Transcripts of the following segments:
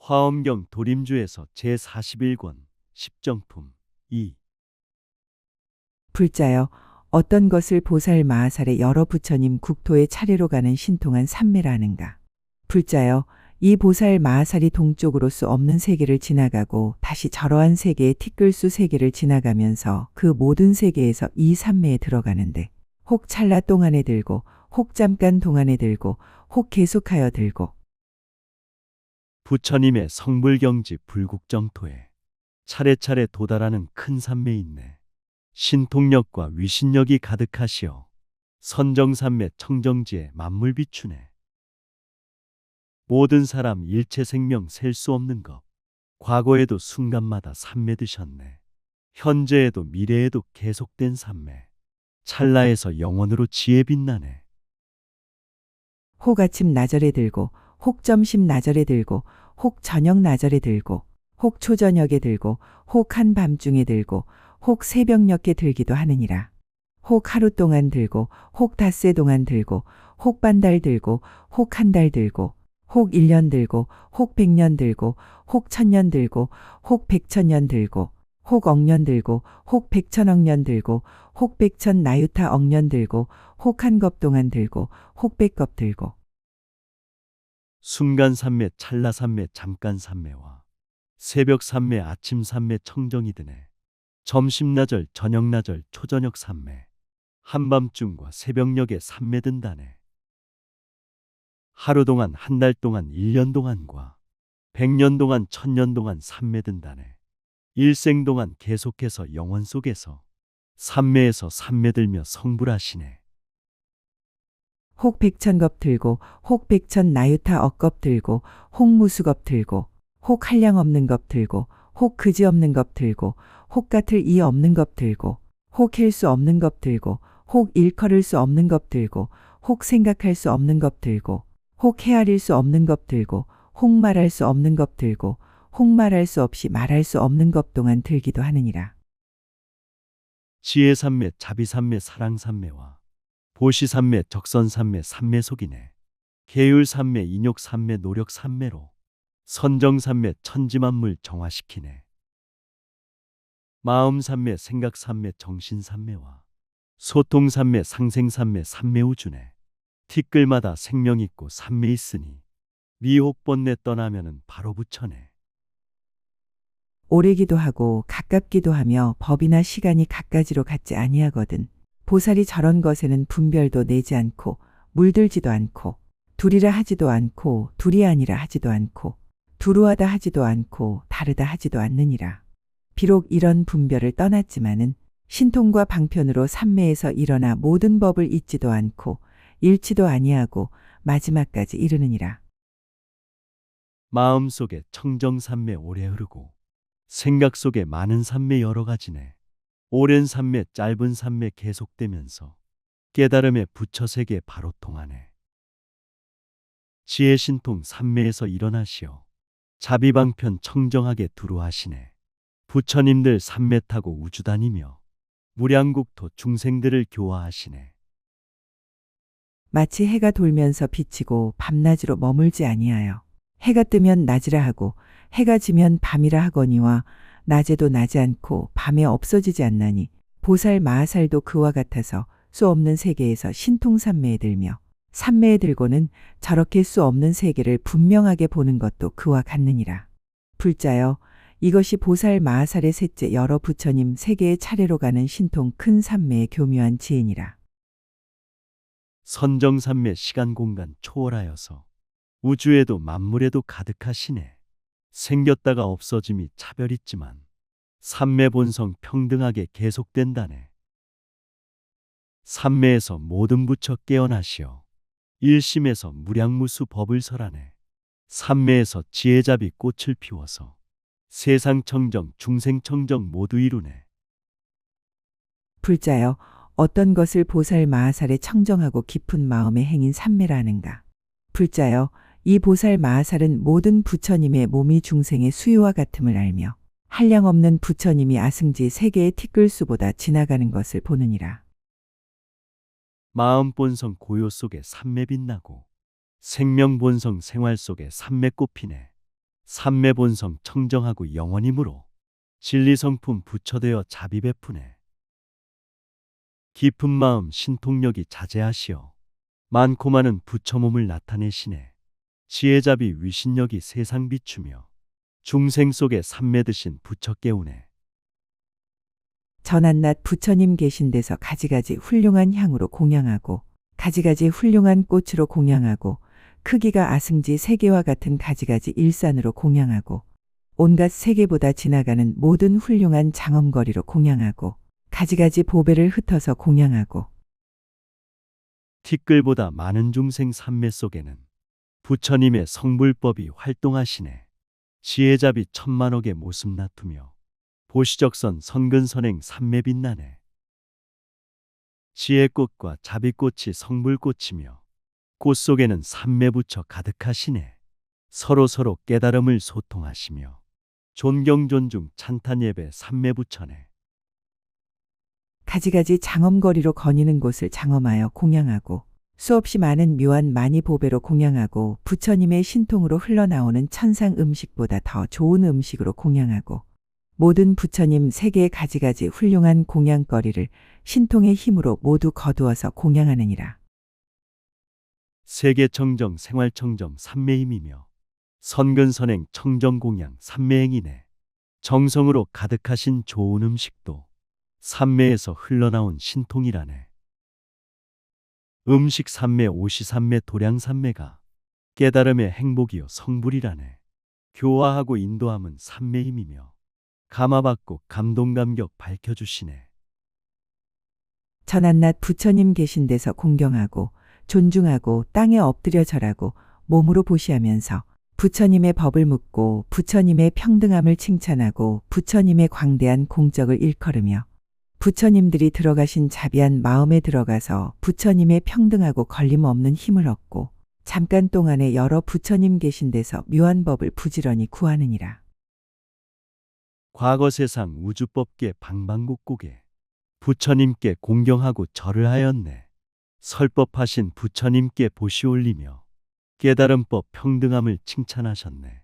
화엄경 도림주에서 제41권 십정품 2. 불자여, 어떤 것을 보살 마하살의 여러 부처님 국토에 차례로 가는 신통한 삼매라는가. 불자여, 이 보살 마하살이 동쪽으로서 없는 세계를 지나가고 다시 저러한 세계의 티끌수 세계를 지나가면서 그 모든 세계에서 이 삼매에 들어가는데, 혹 찰나 동안에 들고, 혹 잠깐 동안에 들고, 혹 계속하여 들고, 부처님의 성불경지 불국정토에 차례차례 도달하는 큰 산매 있네. 신통력과 위신력이 가득하시어 선정산매 청정지에 만물 비추네. 모든 사람 일체 생명 셀 수 없는 것. 과거에도 순간마다 산매 드셨네. 현재에도 미래에도 계속된 산매. 찰나에서 영원으로 지혜 빛나네. 혹 아침 나절에 들고, 혹 점심 나절에 들고, 혹 저녁 나절에 들고, 혹 초저녁에 들고, 혹 한밤중에 들고, 혹 새벽녘에 들기도 하느니라. 혹 하루 동안 들고, 혹 닷새 동안 들고, 혹 반달 들고, 혹 한 달 들고, 혹 1년 들고, 혹 100년 들고, 혹 1000년 들고, 혹 100천년 들고, 혹 억년 들고, 혹 100천억년 들고, 혹 100천 나유타 억년 들고, 혹 한 겁 동안 들고, 혹 100겁 들고. 순간산매 찰나산매 잠깐산매와 새벽산매 아침산매 청정이 드네. 점심나절 저녁나절 초저녁산매 한밤중과 새벽녘에 산매 든다네. 하루 동안 한 달 동안 1년 동안과 100년 동안 1000년 동안 산매 든다네. 일생 동안 계속해서 영원 속에서 산매에서 산매 들며 성불하시네. 혹 100천겁 들고, 혹 100천 나유타 억겁 들고, 혹 무수겁 들고, 혹 한량 없는 겁 들고, 혹 그지 없는 겁 들고, 혹 같을 이 없는 겁 들고, 혹 캘 수 없는 겁 들고, 혹 일컬을 수 없는 겁 들고, 혹 생각할 수 없는 겁 들고, 혹 헤아릴 수 없는 겁 들고, 혹 말할 수 없는 겁 들고, 혹 말할 수 없이 말할 수 없는 겁 동안 들기도 하느니라. 지혜산매 자비산매 사랑산매와 보시산매 적선산매 산매속이네. 계율산매 인욕산매 노력산매로 선정산매 천지만물 정화시키네. 마음산매 생각산매 정신산매와 소통산매 상생산매 산매우주네. 티끌마다 생명 있고 산매 있으니 미혹번뇌 떠나면은 바로 부처네. 오래기도 하고 가깝기도 하며 법이나 시간이 갖가지로 같지 아니하거든. 보살이 저런 것에는 분별도 내지 않고 물들지도 않고 둘이라 하지도 않고 둘이 아니라 하지도 않고 두루하다 하지도 않고 다르다 하지도 않느니라. 비록 이런 분별을 떠났지만은 신통과 방편으로 삼매에서 일어나 모든 법을 잊지도 않고 잃지도 아니하고 마지막까지 이르느니라. 마음속에 청정산매 오래 흐르고 생각 속에 많은 산매 여러 가지네. 오랜 산매 짧은 산매 계속되면서 깨달음의 부처세계 바로 통하네. 지혜신통 산매에서 일어나시어 자비방편 청정하게 두루하시네. 부처님들 산매 타고 우주 다니며 무량국토 중생들을 교화하시네. 마치 해가 돌면서 비치고 밤낮으로 머물지 아니하여 해가 뜨면 낮이라 하고 해가 지면 밤이라 하거니와 낮에도 나지 않고 밤에 없어지지 않나니 보살 마하살도 그와 같아서 수 없는 세계에서 신통삼매에 들며 삼매에 들고는 저렇게 수 없는 세계를 분명하게 보는 것도 그와 같느니라. 불자여, 이것이 보살 마하살의 셋째 여러 부처님 세계의 차례로 가는 신통 큰 삼매의 교묘한 지혜니라. 선정산매 시간 공간 초월하여서 우주에도 만물에도 가득하시네. 생겼다가 없어짐이 차별 있지만 삼매 본성 평등하게 계속된다네. 삼매에서 모든 부처 깨어나시어 일심에서 무량무수 법을 설하네. 삼매에서 지혜잡이 꽃을 피워서 세상 청정 중생 청정 모두 이루네. 불자여, 어떤 것을 보살 마하살에 청정하고 깊은 마음의 행인 삼매라는가. 불자여, 이 보살 마하살은 모든 부처님의 몸이 중생의 수요와 같음을 알며 한량없는 부처님이 아승지 세계의 티끌수보다 지나가는 것을 보느니라. 마음 본성 고요 속에 삼매 빛나고 생명 본성 생활 속에 삼매 꽃피네. 삼매 본성 청정하고 영원이므로 진리성품 부처되어 자비 베푸네. 깊은 마음 신통력이 자제하시어 많고 많은 부처 몸을 나타내시네. 지혜자비 위신력이 세상 비추며 중생 속에 삼매 드신 부처 깨우네. 전한낮 부처님 계신 데서 가지가지 훌륭한 향으로 공양하고 가지가지 훌륭한 꽃으로 공양하고 크기가 아승지 세계와 같은 가지가지 일산으로 공양하고 온갖 세계보다 지나가는 모든 훌륭한 장엄거리로 공양하고 가지가지 보배를 흩어서 공양하고 티끌보다 많은 중생 삼매 속에는 부처님의 성불법이 활동하시네. 지혜자비 천만억의 모습 나투며 보시적선 선근선행 삼매 빛나네. 지혜꽃과 자비꽃이 성불꽃이며 꽃 속에는 삼매 부처 가득하시네. 서로서로 깨달음을 소통하시며 존경 존중 찬탄 예배 삼매 부처네. 가지가지 장엄거리로 거니는 곳을 장엄하여 공양하고 수없이 많은 묘한 많이 보배로 공양하고 부처님의 신통으로 흘러나오는 천상 음식보다 더 좋은 음식으로 공양하고 모든 부처님 세계의 가지가지 훌륭한 공양거리를 신통의 힘으로 모두 거두어서 공양하느니라. 세계청정 생활청정 삼매임이며 선근선행 청정공양 삼매행이네. 정성으로 가득하신 좋은 음식도 삼매에서 흘러나온 신통이라네. 음식 삼매 오시 삼매 도량 삼매가 깨달음의 행복이요 성불이라네. 교화하고 인도함은 삼매임이며 감화받고 감동감격 밝혀주시네. 전한낮 부처님 계신 데서 공경하고 존중하고 땅에 엎드려 절하고 몸으로 보시하면서 부처님의 법을 묻고 부처님의 평등함을 칭찬하고 부처님의 광대한 공적을 일컬으며 부처님들이 들어가신 자비한 마음에 들어가서 부처님의 평등하고 걸림없는 힘을 얻고 잠깐 동안에 여러 부처님 계신 데서 묘한 법을 부지런히 구하느니라. 과거 세상 우주법계 방방곡곡에 부처님께 공경하고 절을 하였네. 설법하신 부처님께 보시 올리며 깨달음법 평등함을 칭찬하셨네.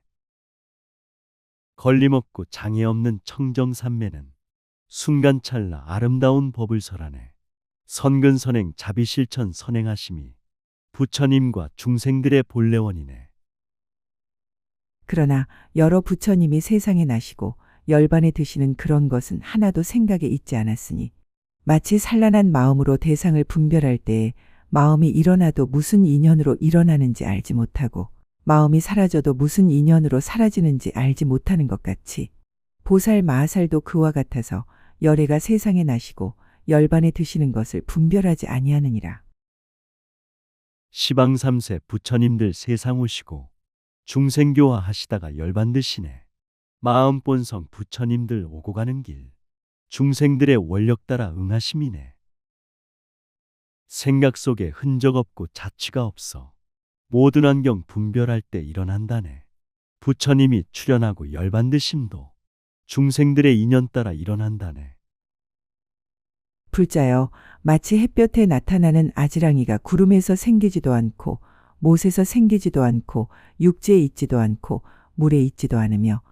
걸림없고 장애 없는 청정삼매는 순간찰나 아름다운 법을 설하네. 선근선행 자비실천 선행하심이 부처님과 중생들의 본래원이네. 그러나 여러 부처님이 세상에 나시고 열반에 드시는 그런 것은 하나도 생각에 있지 않았으니 마치 산란한 마음으로 대상을 분별할 때에 마음이 일어나도 무슨 인연으로 일어나는지 알지 못하고 마음이 사라져도 무슨 인연으로 사라지는지 알지 못하는 것 같이 보살 마하살도 그와 같아서 열애가 세상에 나시고 열반에 드시는 것을 분별하지 아니하느니라. 시방 3세 부처님들 세상 오시고 중생교화 하시다가 열반 드시네. 마음 본성 부처님들 오고 가는 길 중생들의 원력 따라 응하심이네. 생각 속에 흔적 없고 자취가 없어 모든 환경 분별할 때 일어난다네. 부처님이 출현하고 열반 드심도 중생들의 인연 따라 일어난다네. 불자여 마치 햇볕에 나타나는 아지랑이가 구름에서 생기지도 않고 못에서 생기지도 않고 육지에 있지도 않고 물에 있지도 않으며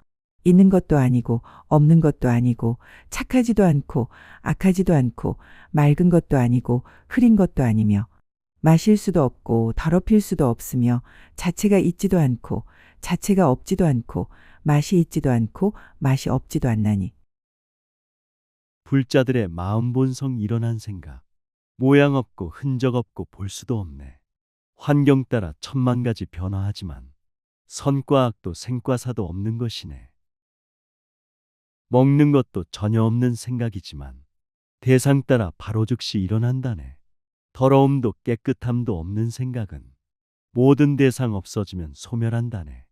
있는 것도 아니고 없는 것도 아니고 착하지도 않고 악하지도 않고 맑은 것도 아니고 흐린 것도 아니며 마실 수도 없고 더럽힐 수도 없으며 자체가 있지도 않고 자체가 없지도 않고 맛이 있지도 않고 맛이 없지도 않나니 불자들의 마음 본성 일어난 생각 모양 없고 흔적 없고 볼 수도 없네. 환경 따라 천만 가지 변화하지만 선과 악도 생과 사도 없는 것이네. 먹는 것도 전혀 없는 생각이지만 대상 따라 바로 즉시 일어난다네. 더러움도 깨끗함도 없는 생각은 모든 대상 없어지면 소멸한다네.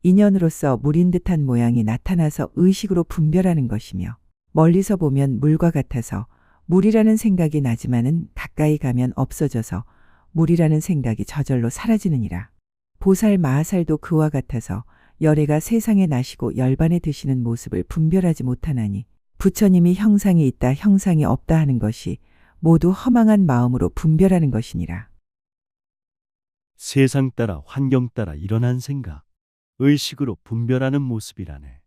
인연으로서 물인 듯한 모양이 나타나서 의식으로 분별하는 것이며 멀리서 보면 물과 같아서 물이라는 생각이 나지만은 가까이 가면 없어져서 물이라는 생각이 저절로 사라지느니라. 보살 마하살도 그와 같아서 열애가 세상에 나시고 열반에 드시는 모습을 분별하지 못하나니 부처님이 형상이 있다 형상이 없다 하는 것이 모두 허망한 마음으로 분별하는 것이니라. 세상 따라 환경 따라 일어난 생각 의식으로 분별하는 모습이라네.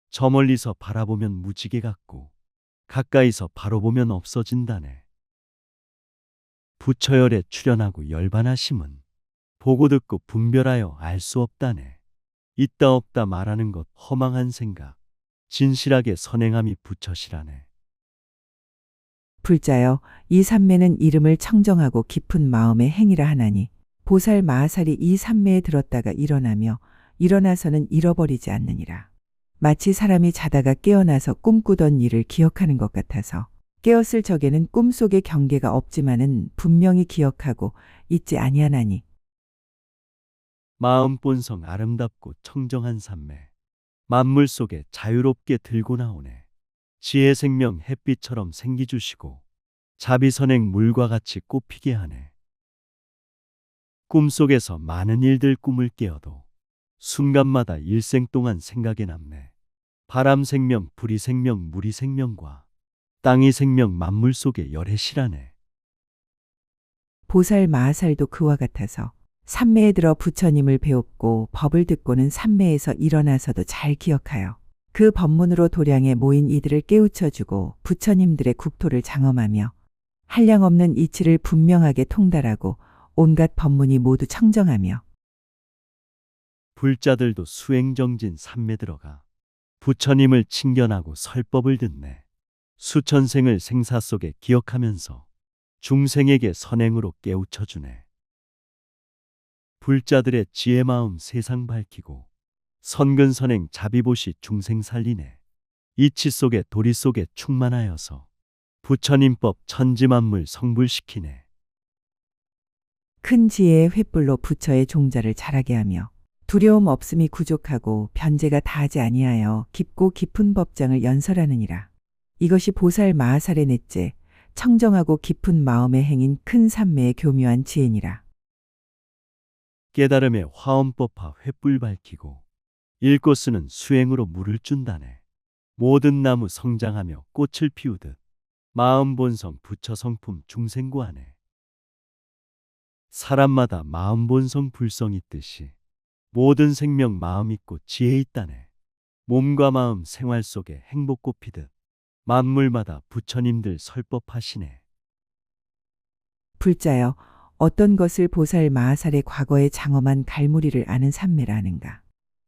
저 멀리서 바라보면 무지개 같고 가까이서 바로 보면 없어진다네. 부처열에 출현하고 열반하심은 보고 듣고 분별하여 알 수 없다네. 있다 없다 말하는 것 허망한 생각, 진실하게 선행함이 부처시라네. 불자여, 이 삼매는 이름을 청정하고 깊은 마음의 행위라 하나니 보살 마하살이 이 삼매에 들었다가 일어나며 일어나서는 잃어버리지 않느니라. 마치 사람이 자다가 깨어나서 꿈꾸던 일을 기억하는 것 같아서 깨었을 적에는 꿈속의 경계가 없지만은 분명히 기억하고 잊지 아니하나니 마음 본성 아름답고 청정한 삼매, 만물 속에 자유롭게 들고 나오네. 지혜 생명 햇빛처럼 생기주시고 자비선행 물과 같이 꽃피게 하네. 꿈속에서 많은 일들 꿈을 깨어도 순간마다 일생 동안 생각에 남네. 바람 생명, 불이 생명, 물이 생명과 땅이 생명 만물 속에 열애시라네. 보살 마하살도 그와 같아서 삼매에 들어 부처님을 배웠고 법을 듣고는 삼매에서 일어나서도 잘 기억하여 그 법문으로 도량에 모인 이들을 깨우쳐주고 부처님들의 국토를 장엄하며 한량없는 이치를 분명하게 통달하고 온갖 법문이 모두 청정하며 불자들도 수행정진 삼매 들어가 부처님을 칭견하고 설법을 듣네. 수천생을 생사 속에 기억하면서 중생에게 선행으로 깨우쳐주네. 불자들의 지혜 마음 세상 밝히고 선근선행 자비보시 중생 살리네. 이치 속에 도리 속에 충만하여서 부처님법 천지만물 성불시키네. 큰 지혜의 횃불로 부처의 종자를 자라게 하며 두려움 없음이 구족하고 변제가 다하지 아니하여 깊고 깊은 법장을 연설하느니라. 이것이 보살 마하살의 넷째 청정하고 깊은 마음의 행인 큰 삼매의 교묘한 지혜니라. 깨달음의 화엄법화 횃불 밝히고 읽고 쓰는 수행으로 물을 준다네. 모든 나무 성장하며 꽃을 피우듯 마음 본성 부처 성품 중생구하네. 사람마다 마음 본성 불성 있듯이 모든 생명 마음 있고 지혜 있다네. 몸과 마음 생활 속에 행복 꽃피듯 만물마다 부처님들 설법하시네. 불자여, 어떤 것을 보살 마하살의 과거의 장엄한 갈무리를 아는 삼매라 하는가.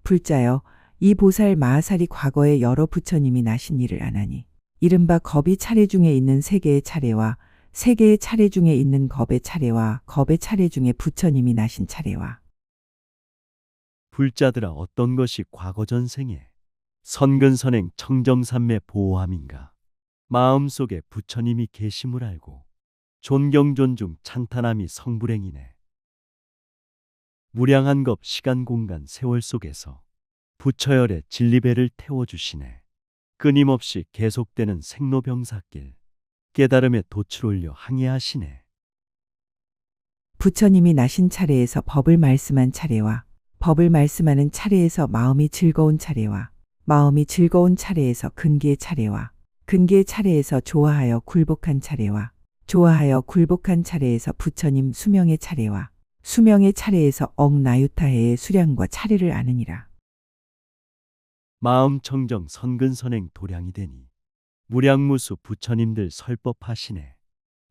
불자여, 이 보살 마하살이 과거에 여러 부처님이 나신 일을 아나니 이른바 겁이 차례 중에 있는 세 개의 차례와 세 개의 차례 중에 있는 겁의 차례와 겁의 차례 중에 부처님이 나신 차례와 불자들아 어떤 것이 과거 전생에 선근선행 청정삼매 보호함인가. 마음속에 부처님이 계심을 알고 존경 존중 찬탄함이 성불행이네. 무량한 겁 시간 공간 세월 속에서 부처열의 진리배를 태워주시네. 끊임없이 계속되는 생로병사길 깨달음의 도출 올려 항해하시네. 부처님이 나신 차례에서 법을 말씀한 차례와 법을 말씀하는 차례에서 마음이 즐거운 차례와 마음이 즐거운 차례에서 근기의 차례와 근기의 차례에서 좋아하여 굴복한 차례와 좋아하여 굴복한 차례에서 부처님 수명의 차례와 수명의 차례에서 억나유타해의 수량과 차례를 아느니라. 마음 청정 선근선행 도량이 되니 무량무수 부처님들 설법하시네.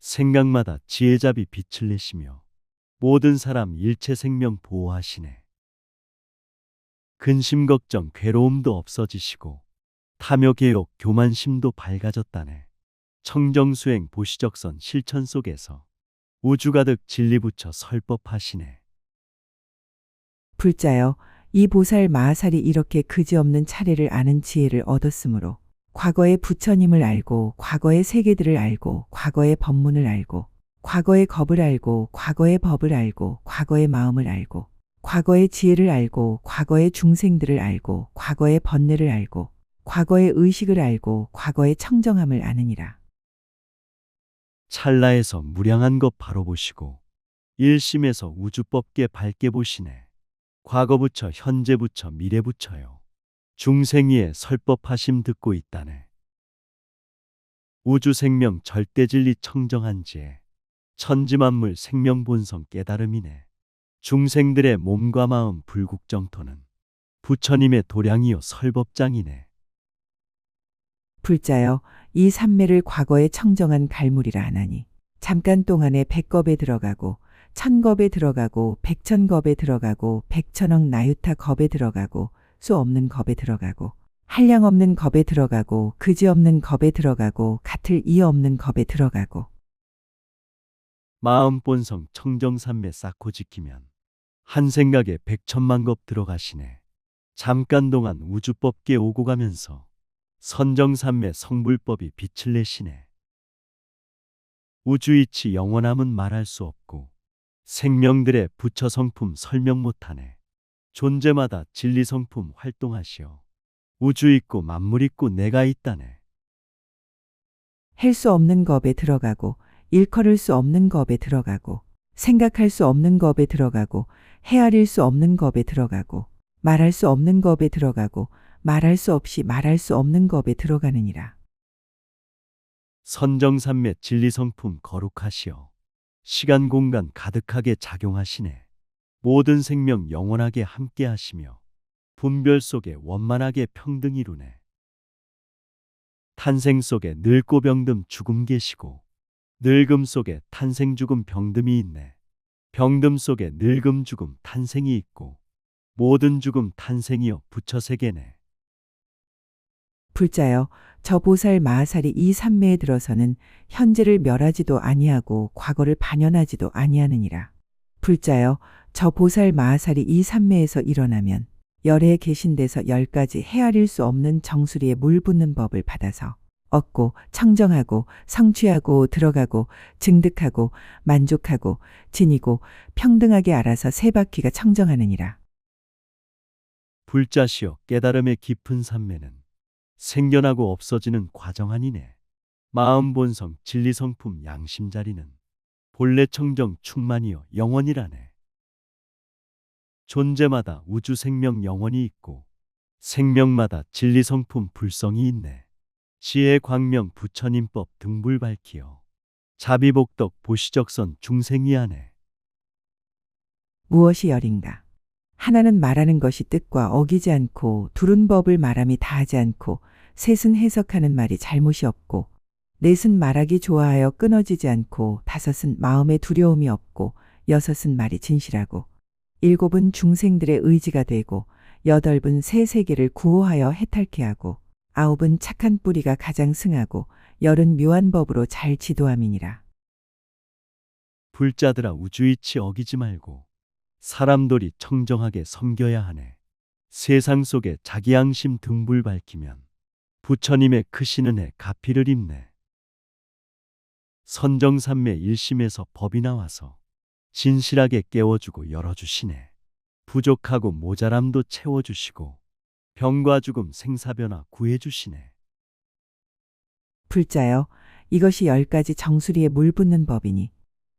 생각마다 지혜자비 빛을 내시며 모든 사람 일체 생명 보호하시네. 근심 걱정 괴로움도 없어지시고 탐욕 개욕 교만심도 밝아졌다네. 청정수행 보시적선 실천 속에서 우주 가득 진리 부처 설법하시네. 불자여, 이 보살 마하살이 이렇게 그지없는 차례를 아는 지혜를 얻었으므로 과거의 부처님을 알고 과거의 세계들을 알고 과거의 법문을 알고 과거의 겁을 알고 과거의 법을 알고 과거의 마음을 알고 과거의 지혜를 알고 과거의 중생들을 알고 과거의 번뇌를 알고 과거의 의식을 알고 과거의 청정함을 아느니라. 찰나에서 무량한 것 바로 보시고 일심에서 우주법계 밝게 보시네. 과거 부처 현재 부처 미래 부처요. 중생위에 설법하심 듣고 있다네. 우주생명 절대진리 청정한지에 천지만물 생명본성 깨달음이네. 중생들의 몸과 마음 불국정토는 부처님의 도량이요 설법장이네. 불자여, 이 삼매를 과거에 청정한 갈물이라 하나니 잠깐 동안에 100겁에 들어가고 1000겁에 들어가고 100,000겁에 들어가고 100,000억 나유타 겁에 들어가고 수 없는 겁에 들어가고 한량 없는 겁에 들어가고 그지 없는 겁에 들어가고 같을 이 없는 겁에 들어가고 마음 본성 청정삼매 쌓고 지키면 한 생각에 100,000,000겁 들어가시네. 잠깐 동안 우주법계 오고 가면서 선정삼매 성불법이 빛을 내시네. 우주이치 영원함은 말할 수 없고 생명들의 부처 성품 설명 못하네. 존재마다 진리 성품 활동하시오. 우주 있고 만물 있고 내가 있다네. 할 수 없는 겁에 들어가고 일컬을 수 없는 겁에 들어가고 생각할 수 없는 겁에 들어가고 헤아릴 수 없는 겁에 들어가고 말할 수 없는 겁에 들어가고 말할 수 없이 말할 수 없는 겁에 들어가느니라. 선정삼매 진리 성품 거룩하시오. 시간 공간 가득하게 작용하시네. 모든 생명 영원하게 함께 하시며 분별 속에 원만하게 평등 이루네. 탄생 속에 늙고 병듦 죽음 계시고 늙음 속에 탄생 죽음 병듦이 있네. 병듦 속에 늙음 죽음 탄생이 있고 모든 죽음 탄생이여 부처 세계네. 불자여, 저 보살 마하살이 이 삼매에 들어서는 현재를 멸하지도 아니하고 과거를 반연하지도 아니하느니라. 불자여, 저 보살 마하살이 이 삼매에서 일어나면 열에 계신 데서 10가지 헤아릴 수 없는 정수리에 물 붓는 법을 받아서 얻고 청정하고 성취하고 들어가고 증득하고 만족하고 지니고 평등하게 알아서 세 바퀴가 청정하느니라. 불자시여 깨달음의 깊은 삼매는 생겨나고 없어지는 과정 아니네. 마음 본성 진리 성품 양심 자리는 본래 청정 충만이여 영원이라네. 존재마다 우주 생명 영원이 있고 생명마다 진리 성품 불성이 있네. 지혜 광명 부처님법 등불 밝히어 자비복덕 보시적선 중생이하네. 무엇이 열인가? 하나는 말하는 것이 뜻과 어기지 않고 둘은 법을 말함이 다하지 않고 셋은 해석하는 말이 잘못이 없고 넷은 말하기 좋아하여 끊어지지 않고 다섯은 마음에 두려움이 없고 여섯은 말이 진실하고 일곱은 중생들의 의지가 되고 여덟은 새 세계를 구호하여 해탈케 하고 아홉은 착한 뿌리가 가장 승하고 열은 묘한 법으로 잘 지도함이니라. 불자들아 우주이치 어기지 말고 사람돌이 청정하게 섬겨야 하네. 세상 속에 자기 양심 등불 밝히면 부처님의 크신 은혜 가피를 입네. 선정삼매 일심에서 법이 나와서 진실하게 깨워주고 열어주시네. 부족하고 모자람도 채워주시고 병과 죽음 생사변화 구해주시네. 불자여, 이것이 10가지 정수리에 물 붓는 법이니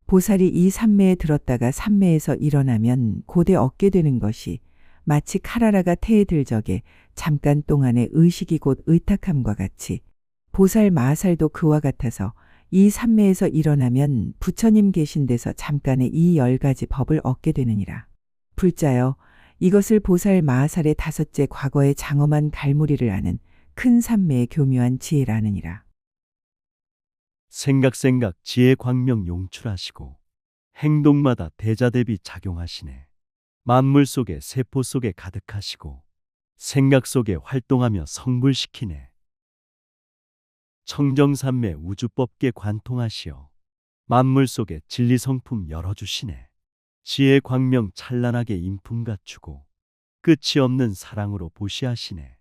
보살이 이 삼매에 들었다가 삼매에서 일어나면 곧에 얻게 되는 것이 마치 카라라가 태에 들 적에 잠깐 동안의 의식이 곧 의탁함과 같이 보살 마하살도 그와 같아서 이 삼매에서 일어나면 부처님 계신 데서 잠깐의 이 10가지 법을 얻게 되느니라. 불자여, 이것을 보살 마하살의 다섯째 과거의 장엄한 갈무리를 아는 큰 삼매의 교묘한 지혜라느니라. 생각 지혜 광명 용출하시고 행동마다 대자대비 작용하시네. 만물 속에 세포 속에 가득하시고 생각 속에 활동하며 성불시키네. 청정삼매 우주법계 관통하시어 만물 속에 진리 성품 열어주시네. 지혜 광명 찬란하게 인품 갖추고 끝이 없는 사랑으로 보시하시네.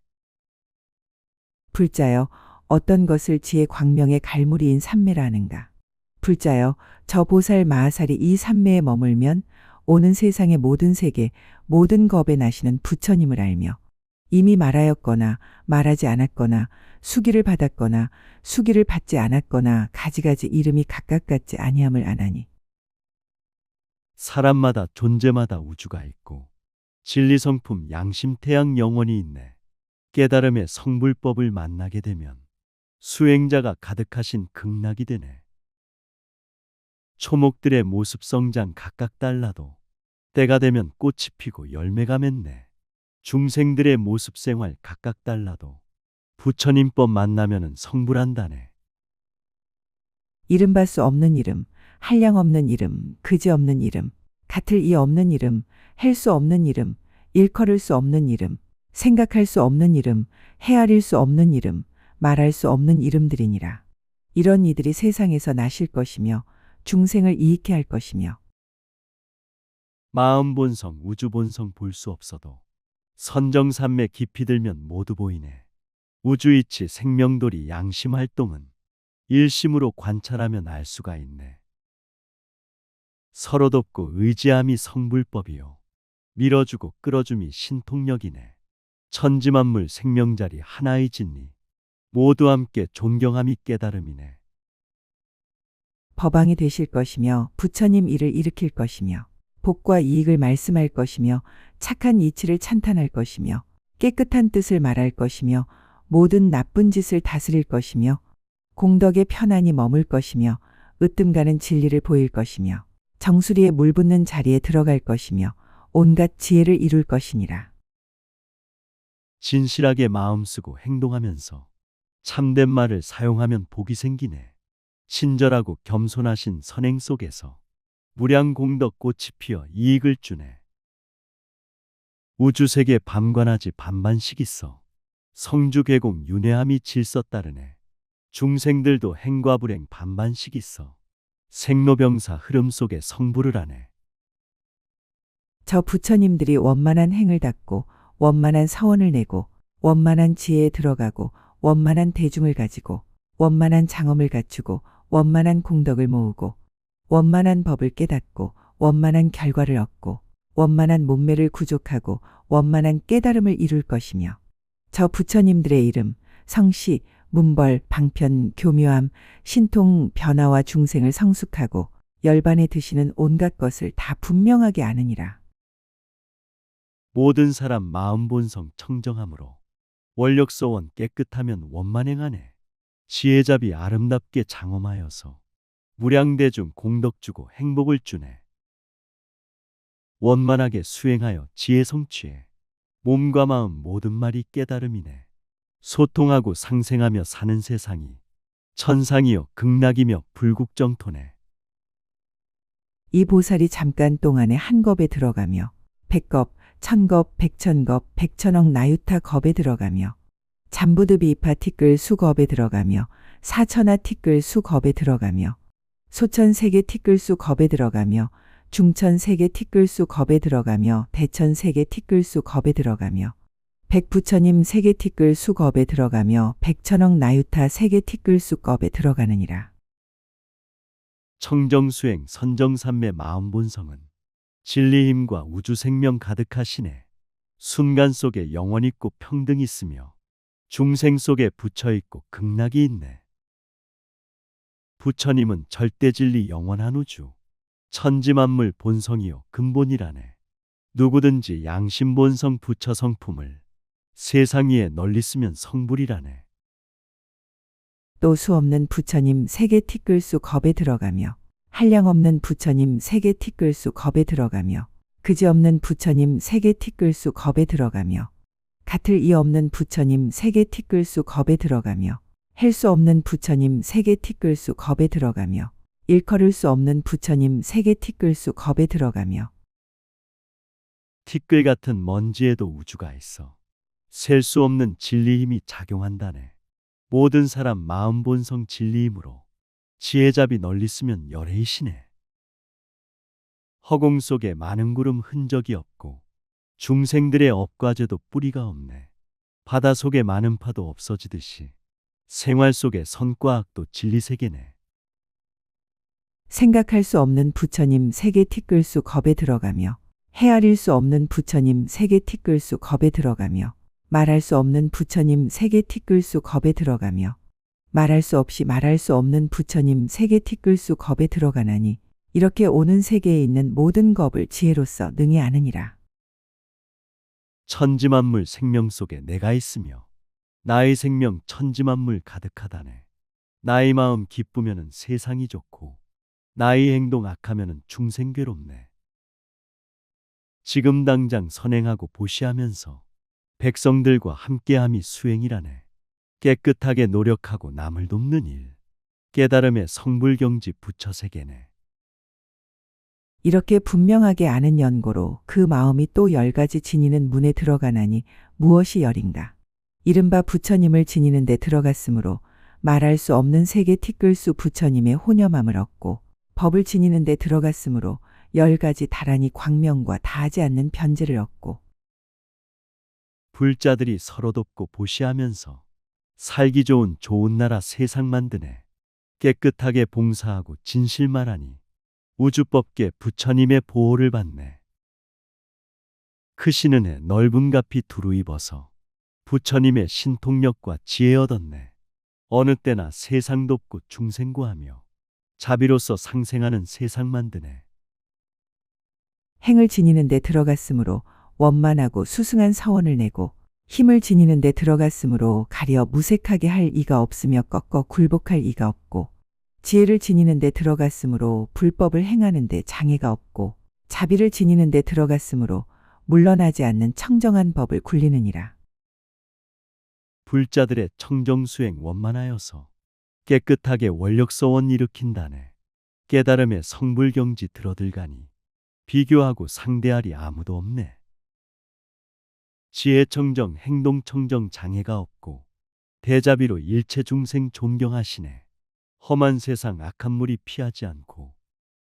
불자여, 어떤 것을 지혜 광명의 갈무리인 삼매라 하는가? 불자여, 저 보살 마하살이 이 삼매에 머물면 오는 세상의 모든 세계, 모든 겁에 나시는 부처님을 알며 이미 말하였거나 말하지 않았거나 수기를 받았거나 수기를 받지 않았거나 가지가지 이름이 각각 같지 아니함을 아나니. 사람마다 존재마다 우주가 있고 진리 성품 양심 태양 영원이 있네. 깨달음의 성불법을 만나게 되면 수행자가 가득하신 극락이 되네. 초목들의 모습 성장 각각 달라도 때가 되면 꽃이 피고 열매가 맺네. 중생들의 모습 생활 각각 달라도 부처님법 만나면은 성불한다네. 이른바 수 없는 이름, 한량 없는 이름, 그지 없는 이름, 같을 이 없는 이름, 할 수 없는 이름, 일컬을 수 없는 이름, 생각할 수 없는 이름, 헤아릴 수 없는 이름, 말할 수 없는 이름들이니라. 이런 이들이 세상에서 나실 것이며 중생을 이익해 할 것이며 마음 본성, 우주 본성 볼 수 없어도 선정산매 깊이 들면 모두 보이네. 우주이치 생명돌이 양심 활동은 일심으로 관찰하면 알 수가 있네. 서로 돕고 의지함이 성불법이요. 밀어주고 끌어줌이 신통력이네. 천지만물 생명자리 하나의 진리. 모두 함께 존경함이 깨달음이네. 법왕이 되실 것이며 부처님 일을 일으킬 것이며 복과 이익을 말씀할 것이며 착한 이치를 찬탄할 것이며 깨끗한 뜻을 말할 것이며 모든 나쁜 짓을 다스릴 것이며 공덕에 편안히 머물 것이며 으뜸가는 진리를 보일 것이며 정수리에 물 붓는 자리에 들어갈 것이며 온갖 지혜를 이룰 것이니라. 진실하게 마음 쓰고 행동하면서 참된 말을 사용하면 복이 생기네. 친절하고 겸손하신 선행 속에서 무량공덕 꽃이 피어 이익을 주네. 우주세계 밤관하지 반반씩 있어. 성주계공 윤회함이 질서 따르네. 중생들도 행과 불행 반반씩 있어. 생로병사 흐름 속에 성불을 하네. 저 부처님들이 원만한 행을 닦고 원만한 사원을 내고 원만한 지혜에 들어가고 원만한 대중을 가지고 원만한 장엄을 갖추고 원만한 공덕을 모으고 원만한 법을 깨닫고 원만한 결과를 얻고 원만한 몸매를 구족하고 원만한 깨달음을 이룰 것이며 저 부처님들의 이름, 성시, 문벌, 방편, 교묘함, 신통, 변화와 중생을 성숙하고 열반에 드시는 온갖 것을 다 분명하게 아느니라. 모든 사람 마음 본성 청정함으로 원력소원 깨끗하면 원만행하네. 지혜잡이 아름답게 장엄하여서 무량대중 공덕 주고 행복을 주네. 원만하게 수행하여 지혜 성취해 몸과 마음 모든 말이 깨달음이네. 소통하고 상생하며 사는 세상이 천상이요 극락이며 불국정토네. 이 보살이 잠깐 동안에 한 겁에 들어가며 백겁, 천겁, 백천겁, 백천억 나유타 겁에 들어가며 잠부드 비파 티끌 수겁에 들어가며 사천하 티끌 수겁에 들어가며 소천 세계 티끌 수겁에 들어가며 중천 세계 티끌 수겁에 들어가며 대천 세계 티끌 수겁에 들어가며 백부처님 세계 티끌 수겁에 들어가며 백천억 나유타 세계 티끌 수겁에 들어가느니라. 청정수행 선정삼매 마음 본성은 진리 힘과 우주 생명 가득하시네. 순간 속에 영원 있고 평등 있으며 중생 속에 부처 있고 극락이 있네. 부처님은 절대 진리 영원한 우주 천지만물 본성이요 근본이라네. 누구든지 양심 본성 부처 성품을 세상 위에 널리 쓰면 성불이라네. 또 수 없는 부처님 세계 티끌 수겁에 들어가며 한량 없는 부처님 세계 티끌 수겁에 들어가며 그지 없는 부처님 세계 티끌 수겁에 들어가며 같을 이 없는 부처님 세계 티끌 수겁에 들어가며 할 수 없는 부처님 세계 티끌 수겁에 들어가며 일컬을 수 없는 부처님 세계 티끌 수겁에 들어가며 티끌 같은 먼지에도 우주가 있어 셀 수 없는 진리 힘이 작용한다네. 모든 사람 마음 본성 진리 힘으로 지혜잡이 널리 쓰면 열애이시네. 허공 속에 많은 구름 흔적이 없고 중생들의 업과제도 뿌리가 없네. 바다 속에 많은 파도 없어지듯이 생활 속에 선과 악도 진리세계네. 생각할 수 없는 부처님 세계 티끌 수겁에 들어가며 헤아릴 수 없는 부처님 세계 티끌 수겁에 들어가며 말할 수 없는 부처님 세계 티끌 수겁에 들어가며 말할 수 없이 말할 수 없는 부처님 세계 티끌 수겁에 들어가나니 이렇게 오는 세계에 있는 모든 겁을 지혜로서 능히 아느니라. 천지만물 생명 속에 내가 있으며 나의 생명 천지만물 가득하다네. 나의 마음 기쁘면은 세상이 좋고 나의 행동 악하면은 중생 괴롭네. 지금 당장 선행하고 보시하면서 백성들과 함께함이 수행이라네. 깨끗하게 노력하고 남을 돕는 일. 깨달음의 성불경지 부처세계네. 이렇게 분명하게 아는 연고로 그 마음이 또 10가지 지니는 문에 들어가나니 무엇이 열인가. 이른바 부처님을 지니는 데 들어갔으므로 말할 수 없는 세계 티끌수 부처님의 호념함을 얻고, 법을 지니는 데 들어갔으므로 10가지 다란히 광명과 다하지 않는 변제를 얻고, 불자들이 서로 돕고 보시하면서 살기 좋은 나라 세상 만드네. 깨끗하게 봉사하고 진실말하니 우주법계 부처님의 보호를 받네. 크신 은혜 넓은 가피 두루 입어서 부처님의 신통력과 지혜 얻었네. 어느 때나 세상 돕고 중생 구하며 자비로서 상생하는 세상 만드네. 행을 지니는 데 들어갔으므로 원만하고 수승한 서원을 내고, 힘을 지니는 데 들어갔으므로 가려 무색하게 할 이가 없으며 꺾어 굴복할 이가 없고, 지혜를 지니는 데 들어갔으므로 불법을 행하는 데 장애가 없고, 자비를 지니는 데 들어갔으므로 물러나지 않는 청정한 법을 굴리느니라. 불자들의 청정수행 원만하여서 깨끗하게 원력서원 일으킨다네. 깨달음의 성불경지 들어들가니 비교하고 상대하리 아무도 없네. 지혜청정 행동청정 장애가 없고 대자비로 일체 중생 존경하시네. 험한 세상 악한 무리 피하지 않고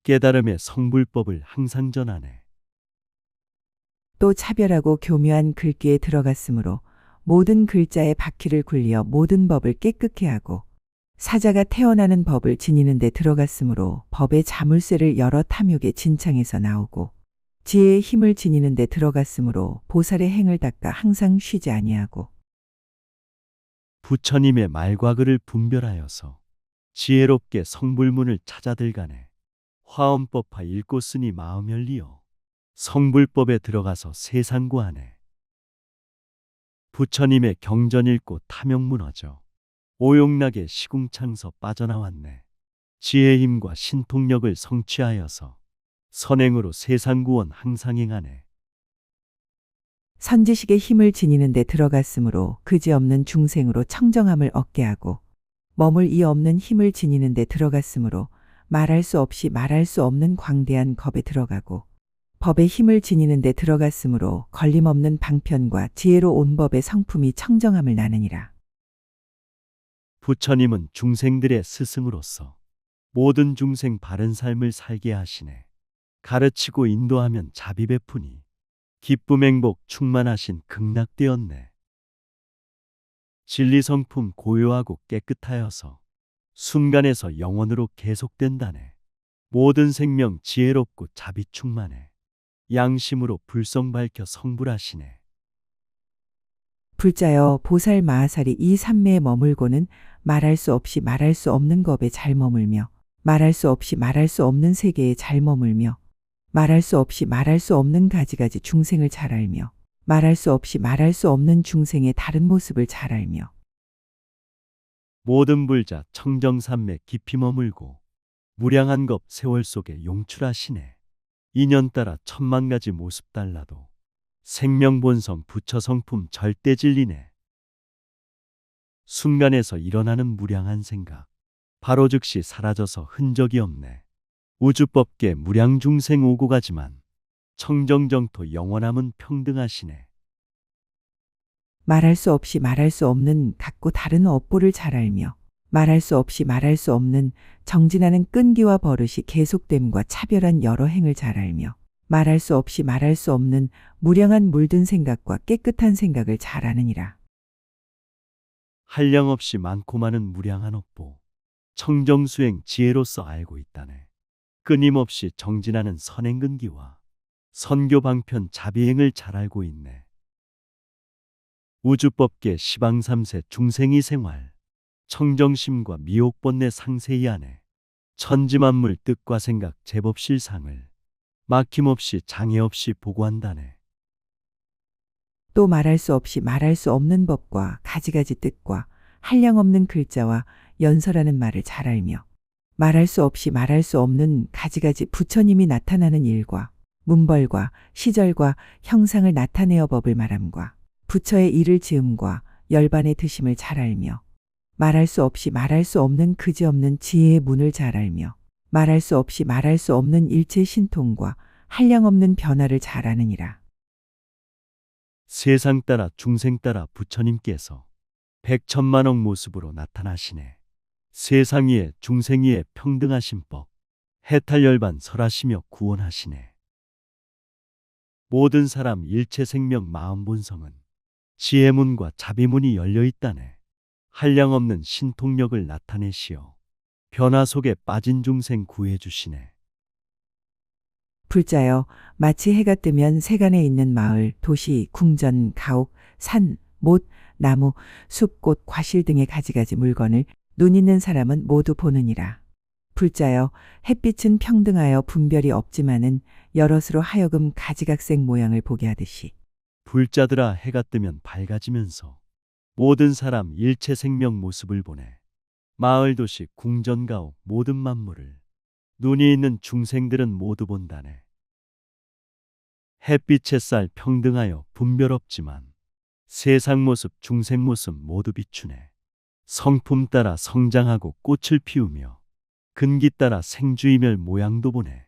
깨달음의 성불법을 항상 전하네. 또 차별하고 교묘한 글귀에 들어갔으므로 모든 글자의 바퀴를 굴려 모든 법을 깨끗게 하고, 사자가 태어나는 법을 지니는 데 들어갔으므로 법의 자물쇠를 여러 탐욕의 진창에서 나오고, 지혜의 힘을 지니는 데 들어갔으므로 보살의 행을 닦아 항상 쉬지 아니하고, 부처님의 말과 글을 분별하여서 지혜롭게 성불문을 찾아들가네. 화엄법화 읽고 쓰니 마음 열리어 성불법에 들어가서 세상 구하네. 부처님의 경전 읽고 탐욕 무너져 오용락의 시궁창서 빠져나왔네. 지혜의 힘과 신통력을 성취하여서 선행으로 세상 구원 항상 행하네. 선지식의 힘을 지니는 데 들어갔으므로 그지없는 중생으로 청정함을 얻게 하고, 머물 이 없는 힘을 지니는 데 들어갔으므로 말할 수 없이 말할 수 없는 광대한 겁에 들어가고, 법의 힘을 지니는 데 들어갔으므로 걸림없는 방편과 지혜로 온 법의 성품이 청정함을 나느니라. 부처님은 중생들의 스승으로서 모든 중생 바른 삶을 살게 하시네. 가르치고 인도하면 자비 베푸니 기쁨 행복 충만하신 극락되었네. 진리 성품 고요하고 깨끗하여서 순간에서 영원으로 계속된다네. 모든 생명 지혜롭고 자비 충만해. 양심으로 불성 밝혀 성불하시네. 불자여 보살 마하살이 이 삼매에 머물고는 말할 수 없이 말할 수 없는 겁에 잘 머물며, 말할 수 없이 말할 수 없는 세계에 잘 머물며, 말할 수 없이 말할 수 없는 가지가지 중생을 잘 알며, 말할 수 없이 말할 수 없는 중생의 다른 모습을 잘 알며, 모든 불자 청정삼매 깊이 머물고 무량한 겁 세월 속에 용출하시네. 인연 따라 천만 가지 모습 달라도 생명본성 부처 성품 절대 진리네. 순간에서 일어나는 무량한 생각 바로 즉시 사라져서 흔적이 없네. 우주법계 무량 중생 오고 가지만 청정정토 영원함은 평등하시네. 말할 수 없이 말할 수 없는 같고 다른 업보를 잘 알며, 말할 수 없이 말할 수 없는 정진하는 끈기와 버릇이 계속됨과 차별한 여러 행을 잘 알며, 말할 수 없이 말할 수 없는 무량한 물든 생각과 깨끗한 생각을 잘 아느니라. 한량없이 많고 많은 무량한 업보 청정수행 지혜로서 알고 있다네. 끊임없이 정진하는 선행근기와 선교 방편 자비행을 잘 알고 있네. 우주법계 시방삼세 중생이 생활 청정심과 미혹번뇌 상세히 하네. 천지만물 뜻과 생각 제법실상을 막힘없이 장애 없이 보고한다네. 또 말할 수 없이 말할 수 없는 법과 가지가지 뜻과 한량없는 글자와 연설하는 말을 잘 알며, 말할 수 없이 말할 수 없는 가지가지 부처님이 나타나는 일과 문벌과 시절과 형상을 나타내어 법을 말함과 부처의 이를 지음과 열반의 드심을 잘 알며 말할 수 없이 말할 수 없는 그지없는 지혜의 문을 잘 알며 말할 수 없이 말할 수 없는 일체 신통과 한량없는 변화를 잘 아느니라. 세상 따라 중생 따라 부처님께서 백천만억 모습으로 나타나시네. 세상 위에 중생 위에 평등하신 법, 해탈열반 설하시며 구원하시네. 모든 사람 일체 생명 마음 본성은 지혜문과 자비문이 열려 있다네. 한량없는 신통력을 나타내시어 변화 속에 빠진 중생 구해주시네. 불자여, 마치 해가 뜨면 세간에 있는 마을, 도시, 궁전, 가옥, 산, 못, 나무, 숲, 꽃, 과실 등의 가지가지 물건을 눈 있는 사람은 모두 보느니라. 불자여, 햇빛은 평등하여 분별이 없지만은 여럿으로 하여금 가지각색 모양을 보게 하듯이 불자들아, 해가 뜨면 밝아지면서 모든 사람 일체 생명 모습을 보내. 마을, 도시, 궁전, 가옥 모든 만물을 눈이 있는 중생들은 모두 본다네. 햇빛의 쌀 평등하여 분별 없지만 세상 모습 중생 모습 모두 비추네. 성품 따라 성장하고 꽃을 피우며 근기 따라 생주이멸 모양도 보네.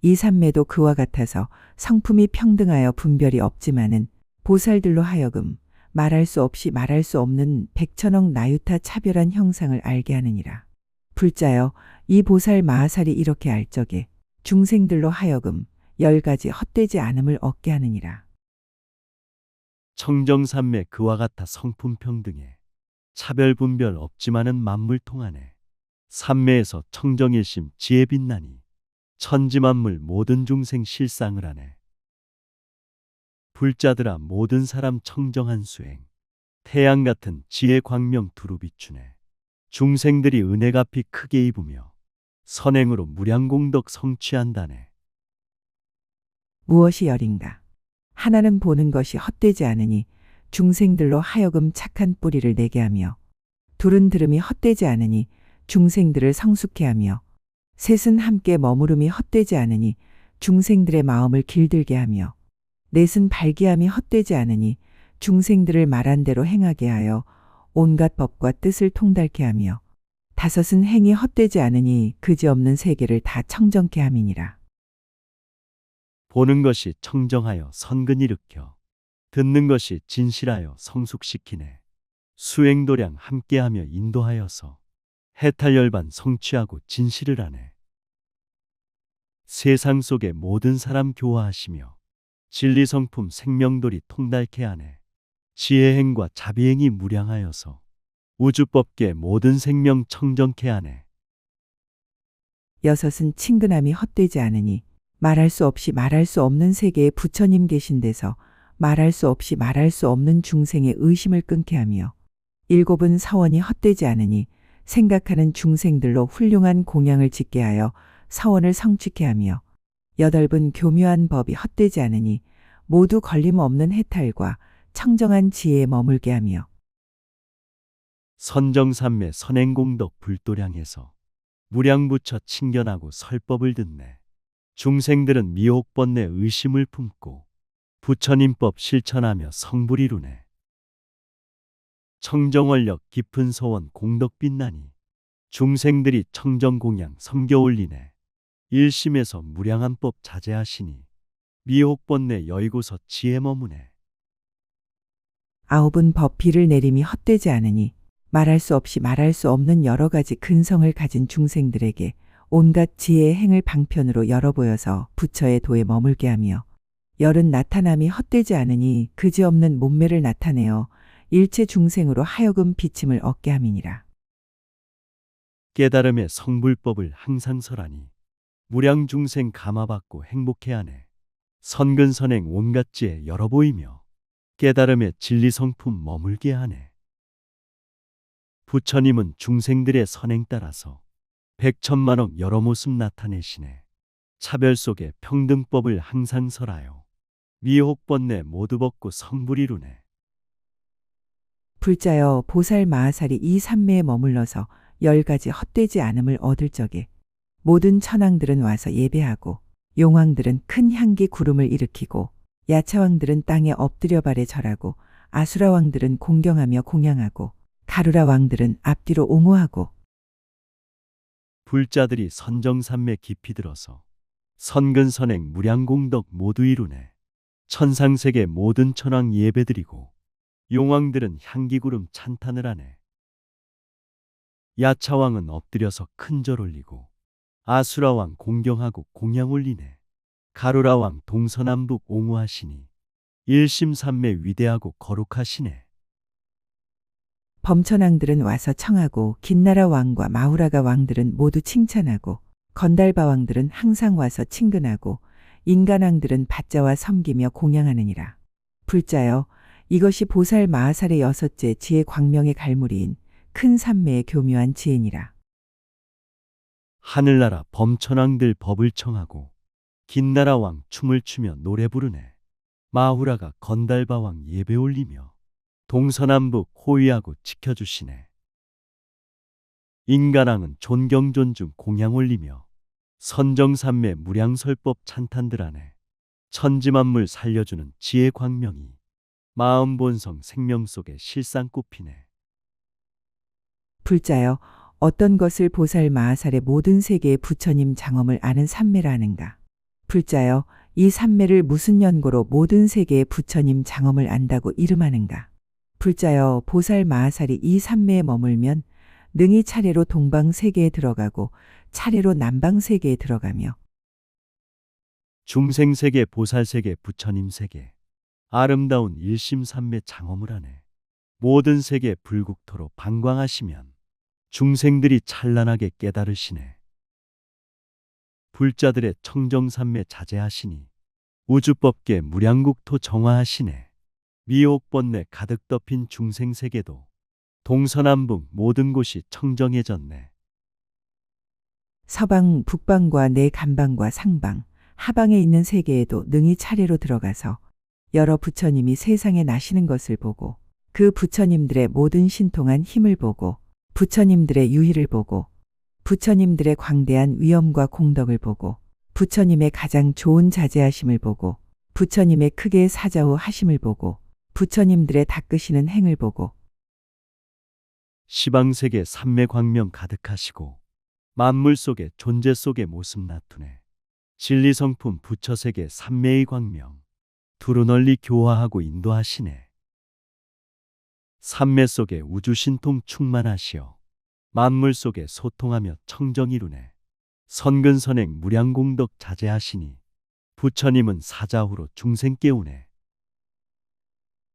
이 삼매도 그와 같아서 성품이 평등하여 분별이 없지만은 보살들로 하여금 말할 수 없이 말할 수 없는 백천억 나유타 차별한 형상을 알게 하느니라. 불자여, 이 보살 마하살이 이렇게 알 적에 중생들로 하여금 10가지 헛되지 않음을 얻게 하느니라. 청정삼매 그와 같아 성품 평등해 차별 분별 없지만은 만물 통하네. 삼매에서 청정일심 지혜 빛나니 천지만물 모든 중생 실상을 하네. 불자들아, 모든 사람 청정한 수행 태양 같은 지혜 광명 두루 비추네. 중생들이 은혜 갚이 크게 입으며 선행으로 무량공덕 성취한다네. 무엇이 열인가? 하나는 보는 것이 헛되지 않으니 중생들로 하여금 착한 뿌리를 내게 하며, 둘은 들음이 헛되지 않으니 중생들을 성숙해 하며, 셋은 함께 머무름이 헛되지 않으니 중생들의 마음을 길들게 하며, 넷은 발기함이 헛되지 않으니 중생들을 말한 대로 행하게 하여 온갖 법과 뜻을 통달케 하며, 다섯은 행이 헛되지 않으니 그지없는 세계를 다 청정케 함이니라. 보는 것이 청정하여 선근 일으켜 듣는 것이 진실하여 성숙시키네. 수행도량 함께하며 인도하여서 해탈열반 성취하고 진실을 하네. 세상 속의 모든 사람 교화하시며 진리성품 생명돌이 통달케 하네. 지혜행과 자비행이 무량하여서 우주법계 모든 생명 청정케 하네. 여섯은 친근함이 헛되지 않으니 말할 수 없이 말할 수 없는 세계에 부처님 계신 데서 말할 수 없이 말할 수 없는 중생의 의심을 끊게 하며, 일곱은 사원이 헛되지 않으니 생각하는 중생들로 훌륭한 공양을 짓게 하여 사원을 성취케 하며, 여덟은 교묘한 법이 헛되지 않으니 모두 걸림없는 해탈과 청정한 지혜에 머물게 하며, 선정삼매 선행공덕 불도량해서 무량부처 친견하고 설법을 듣네. 중생들은 미혹번뇌 의심을 품고 부처님법 실천하며 성불 이루네. 청정원력 깊은 소원 공덕 빛나니 중생들이 청정공양 섬겨 올리네. 일심에서 무량한 법 자제하시니 미혹번뇌 여의고서 지혜 머무네. 아홉은 법 비를 내림이 헛되지 않으니 말할 수 없이 말할 수 없는 여러 가지 근성을 가진 중생들에게 온갖 지혜의 행을 방편으로 열어 보여서 부처의 도에 머물게 하며, 열은 나타남이 헛되지 않으니 그지없는 몸매를 나타내어 일체 중생으로 하여금 비침을 얻게 함이니라. 깨달음의 성불법을 항상 설하니 무량중생 감화받고 행복해하네. 선근선행 온갖 지혜 열어 보이며 깨달음의 진리성품 머물게 하네. 부처님은 중생들의 선행 따라서 백천만억 여러 모습 나타내시네. 차별 속에 평등법을 항상 설하여 미혹번뇌 모두 벗고 성불 이루네. 불자여, 보살 마하살이 이 삼매에 머물러서 10가지 헛되지 않음을 얻을 적에 모든 천왕들은 와서 예배하고 용왕들은 큰 향기 구름을 일으키고 야차왕들은 땅에 엎드려 발에 절하고 아수라 왕들은 공경하며 공양하고 가루라 왕들은 앞뒤로 옹호하고 불자들이 선정산매 깊이 들어서 선근선행 무량공덕 모두 이루네. 천상세계 모든 천왕 예배드리고 용왕들은 향기구름 찬탄을 하네. 야차왕은 엎드려서 큰 절 올리고 아수라왕 공경하고 공양 올리네. 가루라왕 동서남북 옹호하시니 일심산매 위대하고 거룩하시네. 범천왕들은 와서 청하고 긴나라 왕과 마후라가 왕들은 모두 칭찬하고 건달바 왕들은 항상 와서 친근하고 인간왕들은 받자와 섬기며 공양하느니라. 불자여 이것이 보살 마하살의 여섯째 지혜 광명의 갈무리인 큰 산매의 교묘한 지혜니라. 하늘나라 범천왕들 법을 청하고 긴나라 왕 춤을 추며 노래 부르네. 마후라가 건달바 왕 예배 올리며 동서남북 호위하고 지켜주시네. 인간왕은 존경 존중 공양 올리며 선정산매 무량설법 찬탄들하네. 천지만물 살려주는 지혜 광명이 마음본성 생명 속에 실상 꼽히네. 불자여 어떤 것을 보살 마하살의 모든 세계의 부처님 장엄을 아는 산매라 하는가. 불자여 이 산매를 무슨 연고로 모든 세계의 부처님 장엄을 안다고 이름하는가. 불자여 보살 마하살이 이 산매에 머물면 능히 차례로 동방 세계에 들어가고 차례로 남방 세계에 들어가며 중생세계 보살세계 부처님 세계 아름다운 일심산매 장엄을 하네. 모든 세계 불국토로 방광하시면 중생들이 찬란하게 깨달으시네. 불자들의 청정산매 자제하시니 우주법계 무량국토 정화하시네. 미혹번뇌 가득 덮인 중생세계도 동서남북 모든 곳이 청정해졌네. 서방, 북방과 내 간방과 상방, 하방에 있는 세계에도 능히 차례로 들어가서 여러 부처님이 세상에 나시는 것을 보고 그 부처님들의 모든 신통한 힘을 보고 부처님들의 유희를 보고 부처님들의 광대한 위엄과 공덕을 보고 부처님의 가장 좋은 자제하심을 보고 부처님의 크게 사자후 하심을 보고 부처님들의 닦으시는 행을 보고 시방세계 삼매광명 가득하시고 만물 속에 존재 속에 모습 나투네. 진리성품 부처세계 삼매의 광명 두루 널리 교화하고 인도하시네. 삼매 속에 우주신통 충만하시어 만물 속에 소통하며 청정 이루네. 선근선행 무량공덕 자제하시니 부처님은 사자후로 중생 깨우네.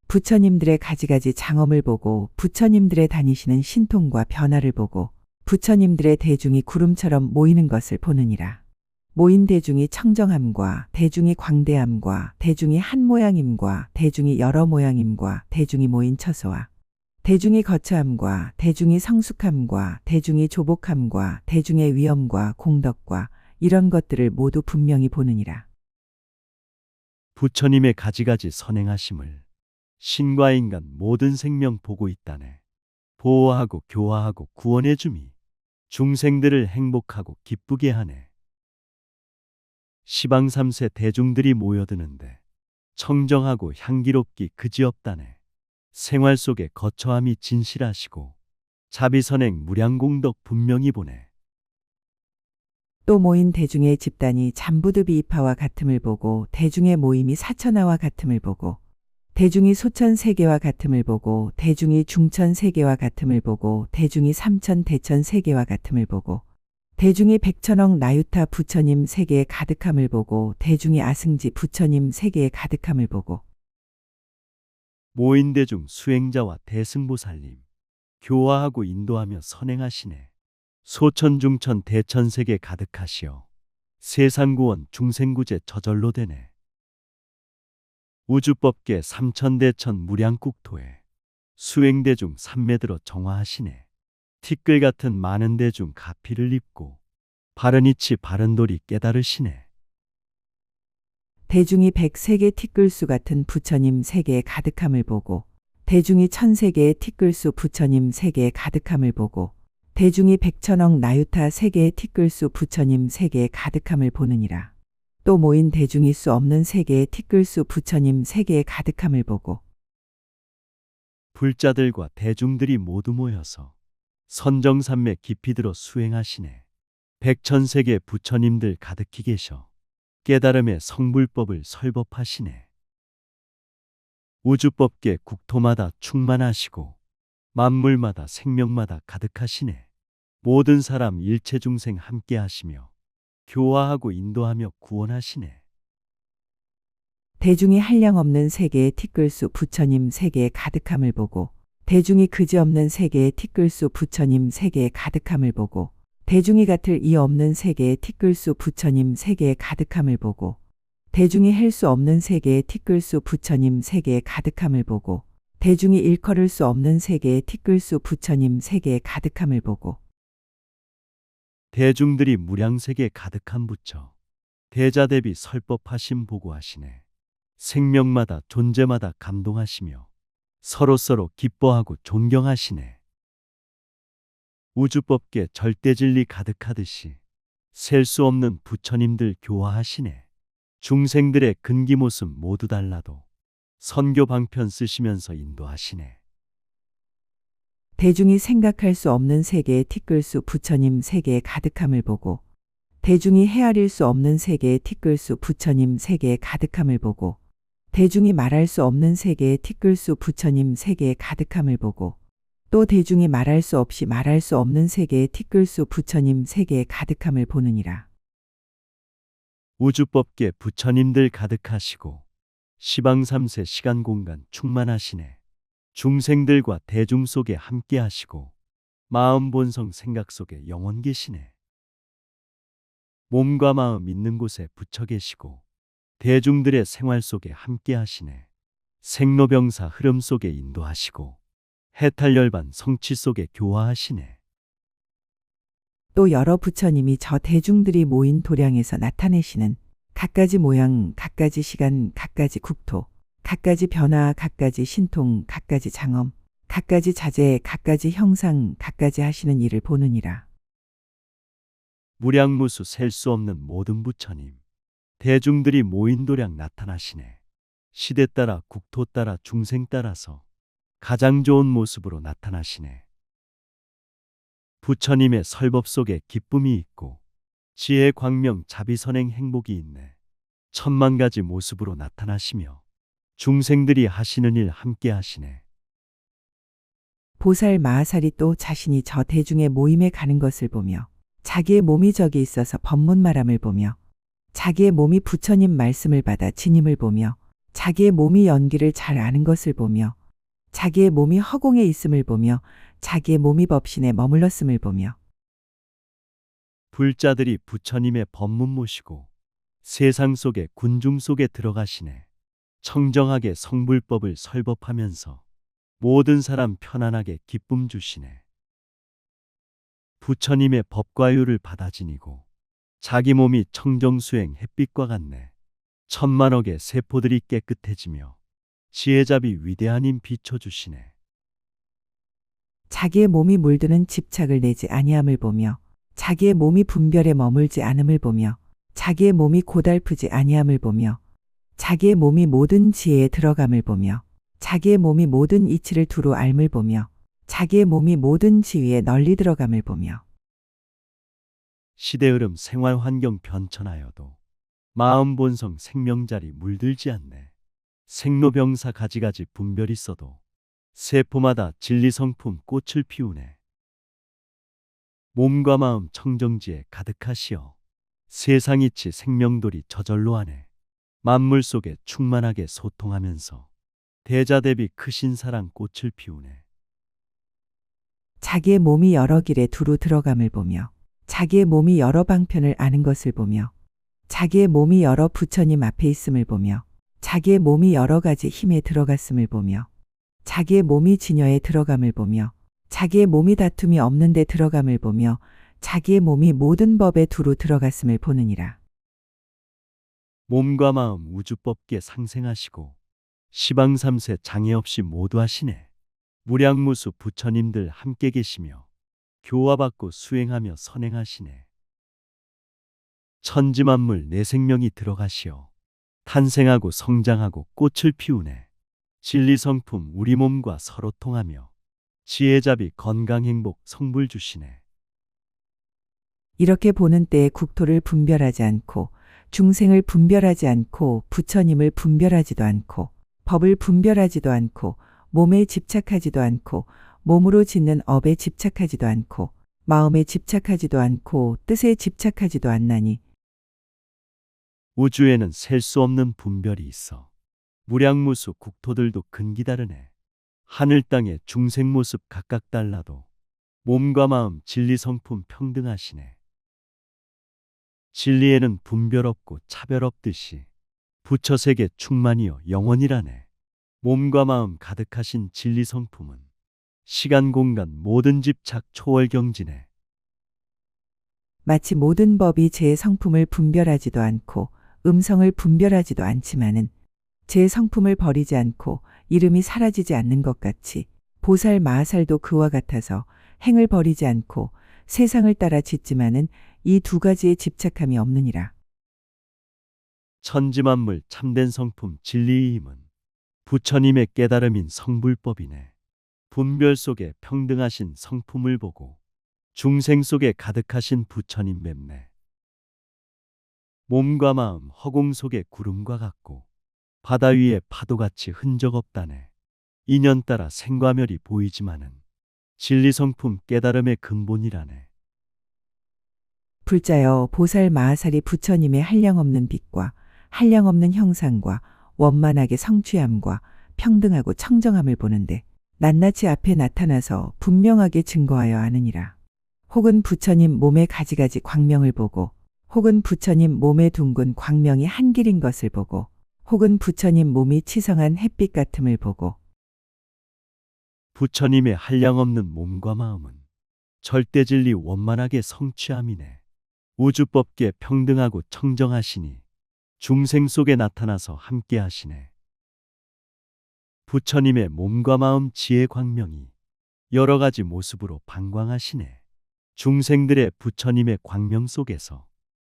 부처님들의 가지가지 장엄을 보고 부처님들의 다니시는 신통과 변화를 보고 부처님들의 대중이 구름처럼 모이는 것을 보느니라. 모인 대중이 청정함과 대중이 광대함과 대중이 한 모양임과 대중이 여러 모양임과 대중이 모인 처소와 대중이 거처함과 대중이 성숙함과 대중이 조복함과 대중의 위엄과 공덕과 이런 것들을 모두 분명히 보느니라. 부처님의 가지가지 선행하심을 신과 인간 모든 생명 보고 있다네. 보호하고 교화하고 구원해 줌이 중생들을 행복하고 기쁘게 하네. 시방삼세 대중들이 모여드는데 청정하고 향기롭기 그지없다네. 생활 속에 거처함이 진실하시고 자비선행 무량공덕 분명히 보네. 또 모인 대중의 집단이 잠부드비이파와 같음을 보고 대중의 모임이 사천하와 같음을 보고 대중이 소천 세계와 같음을 보고 대중이 중천 세계와 같음을 보고 대중이 삼천 대천 세계와 같음을 보고 대중이 백천억 나유타 부처님 세계에 가득함을 보고 대중이 아승지 부처님 세계에 가득함을 보고 모인 대중 수행자와 대승보살님 교화하고 인도하며 선행하시네. 소천중천 대천세계 가득하시어 세상구원 중생구제 저절로 되네. 우주법계 삼천대천 무량국토에 수행대중 삼매들어 정화하시네. 티끌 같은 많은 대중 가피를 입고 바른이치 바른도리 깨달으시네. 대중이 백세계 티끌수 같은 부처님 세계에 가득함을 보고 대중이 천세계의 티끌수 부처님 세계에 가득함을 보고 대중이 백천억 나유타 세계의 티끌수 부처님 세계에 가득함을 보느니라. 또 모인 대중이 수 없는 세계의 티끌수 부처님 세계의 가득함을 보고 불자들과 대중들이 모두 모여서 선정산매 깊이 들어 수행하시네. 백천세계 부처님들 가득히 계셔 깨달음의 성불법을 설법하시네. 우주법계 국토마다 충만하시고 만물마다 생명마다 가득하시네. 모든 사람 일체 중생 함께 하시며 교화하고 인도하며 구원하시네. 대중이 한량없는 세계의 티끌수 부처님 세계의 가득함을 보고 대중이 그지없는 세계의 티끌수 부처님 세계의 가득함을 보고 대중이 같을 이 없는 세계의 티끌수 부처님 세계의 가득함을 보고 대중이 헬 수 없는 세계의 티끌수 부처님 세계의 가득함을 보고 대중이 일컬을 수 없는 세계의 티끌수 부처님 세계의 가득함을 보고 대중들이 무량세계 가득한 부처 대자대비 설법하심 보고하시네. 생명마다 존재마다 감동하시며 서로서로 기뻐하고 존경하시네. 우주법계 절대진리 가득하듯이 셀 수 없는 부처님들 교화하시네. 중생들의 근기 모습 모두 달라도 선교 방편 쓰시면서 인도하시네. 대중이 생각할 수 없는 세계의 티끌수 부처님 세계의 가득함을 보고 대중이 헤아릴 수 없는 세계의 티끌수 부처님 세계의 가득함을 보고 대중이 말할 수 없는 세계의 티끌수 부처님 세계의 가득함을 보고 또 대중이 말할 수 없이 말할 수 없는 세계의 티끌수 부처님 세계의 가득함을 보느니라. 우주법계 부처님들 가득하시고 시방삼세 시간 공간 충만하시네. 중생들과 대중 속에 함께 하시고 마음 본성 생각 속에 영원 계시네. 몸과 마음 있는 곳에 부처 계시고 대중들의 생활 속에 함께 하시네. 생로병사 흐름 속에 인도하시고 해탈열반 성취 속에 교화하시네. 또 여러 부처님이 저 대중들이 모인 도량에서 나타내시는 갖가지 모양, 갖가지 시간, 갖가지 국토, 갖가지 변화, 갖가지 신통, 갖가지 장엄, 갖가지 자재, 갖가지 형상, 갖가지 하시는 일을 보느니라. 무량무수 셀 수 없는 모든 부처님 대중들이 모인 도량 나타나시네. 시대 따라 국토 따라 중생 따라서 가장 좋은 모습으로 나타나시네. 부처님의 설법 속에 기쁨이 있고 지혜 광명 자비선행 행복이 있네. 천만 가지 모습으로 나타나시며 중생들이 하시는 일 함께 하시네. 보살 마하살이 또 자신이 저 대중의 모임에 가는 것을 보며 자기의 몸이 저기 있어서 법문말함을 보며 자기의 몸이 부처님 말씀을 받아 지님을 보며 자기의 몸이 연기를 잘 아는 것을 보며 자기의 몸이 허공에 있음을 보며 자기의 몸이 법신에 머물렀음을 보며 불자들이 부처님의 법문 모시고 세상 속에 군중 속에 들어가시네. 청정하게 성불법을 설법하면서 모든 사람 편안하게 기쁨 주시네. 부처님의 법과유를 받아 지니고 자기 몸이 청정수행 햇빛과 같네. 천만억의 세포들이 깨끗해지며 지혜잡이 위대한 힘 비춰주시네. 자기의 몸이 물드는 집착을 내지 아니함을 보며 자기의 몸이 분별에 머물지 않음을 보며 자기의 몸이 고달프지 아니함을 보며 자기의 몸이 모든 지혜에 들어감을 보며 자기의 몸이 모든 이치를 두루 알을 보며 자기의 몸이 모든 지위에 널리 들어감을 보며 시대 흐름 생활 환경 변천하여도 마음 본성 생명자리 물들지 않네. 생로병사 가지가지 분별이 있어도 세포마다 진리성품 꽃을 피우네. 몸과 마음 청정지에 가득하시어 세상이치 생명돌이 저절로 하네. 만물 속에 충만하게 소통하면서 대자대비 크신 사랑 꽃을 피우네. 자기의 몸이 여러 길에 두루 들어감을 보며 자기의 몸이 여러 방편을 아는 것을 보며 자기의 몸이 여러 부처님 앞에 있음을 보며 자기의 몸이 여러 가지 힘에 들어갔음을 보며 자기의 몸이 진여에 들어감을 보며 자기의 몸이 다툼이 없는 데 들어감을 보며 자기의 몸이 모든 법에 두루 들어갔음을 보느니라. 몸과 마음 우주법계 상생하시고 시방삼세 장애 없이 모두 하시네. 무량무수 부처님들 함께 계시며 교화받고 수행하며 선행하시네. 천지만물 내 생명이 들어가시어 탄생하고 성장하고 꽃을 피우네. 진리성품 우리 몸과 서로 통하며 지혜자비 건강 행복 성불 주시네. 이렇게 보는 때에 국토를 분별하지 않고 중생을 분별하지 않고 부처님을 분별하지도 않고 법을 분별하지도 않고 몸에 집착하지도 않고 몸으로 짓는 업에 집착하지도 않고 마음에 집착하지도 않고 뜻에 집착하지도 않나니 우주에는 셀 수 없는 분별이 있어 무량무수 국토들도 근기다르네. 하늘 땅의 중생 모습 각각 달라도 몸과 마음 진리 성품 평등하시네. 진리에는 분별 없고 차별 없듯이 부처 세계 충만이여 영원이라네. 몸과 마음 가득하신 진리 성품은 시간 공간 모든 집착 초월 경지네. 마치 모든 법이 제 성품을 분별하지도 않고 음성을 분별하지도 않지만은 제 성품을 버리지 않고 이름이 사라지지 않는 것 같이 보살 마하살도 그와 같아서 행을 버리지 않고 세상을 따라 짓지만은 이 두 가지에 집착함이 없느니라. 천지만물 참된 성품 진리의 힘은 부처님의 깨달음인 성불법이네. 분별 속에 평등하신 성품을 보고 중생 속에 가득하신 부처님 뵙네. 몸과 마음 허공 속의 구름과 같고 바다 위에 파도같이 흔적 없다네. 인연 따라 생과멸이 보이지만은 진리 성품 깨달음의 근본이라네. 불자여 보살 마하살이 부처님의 한량없는 빛과 한량없는 형상과 원만하게 성취함과 평등하고 청정함을 보는데 낱낱이 앞에 나타나서 분명하게 증거하여 아느니라. 혹은 부처님 몸의 가지가지 광명을 보고 혹은 부처님 몸의 둥근 광명이 한 길인 것을 보고 혹은 부처님 몸이 치성한 햇빛 같음을 보고 부처님의 한량없는 몸과 마음은 절대 진리 원만하게 성취함이네. 우주법계 평등하고 청정하시니 중생 속에 나타나서 함께 하시네. 부처님의 몸과 마음 지혜 광명이 여러 가지 모습으로 방광하시네. 중생들의 부처님의 광명 속에서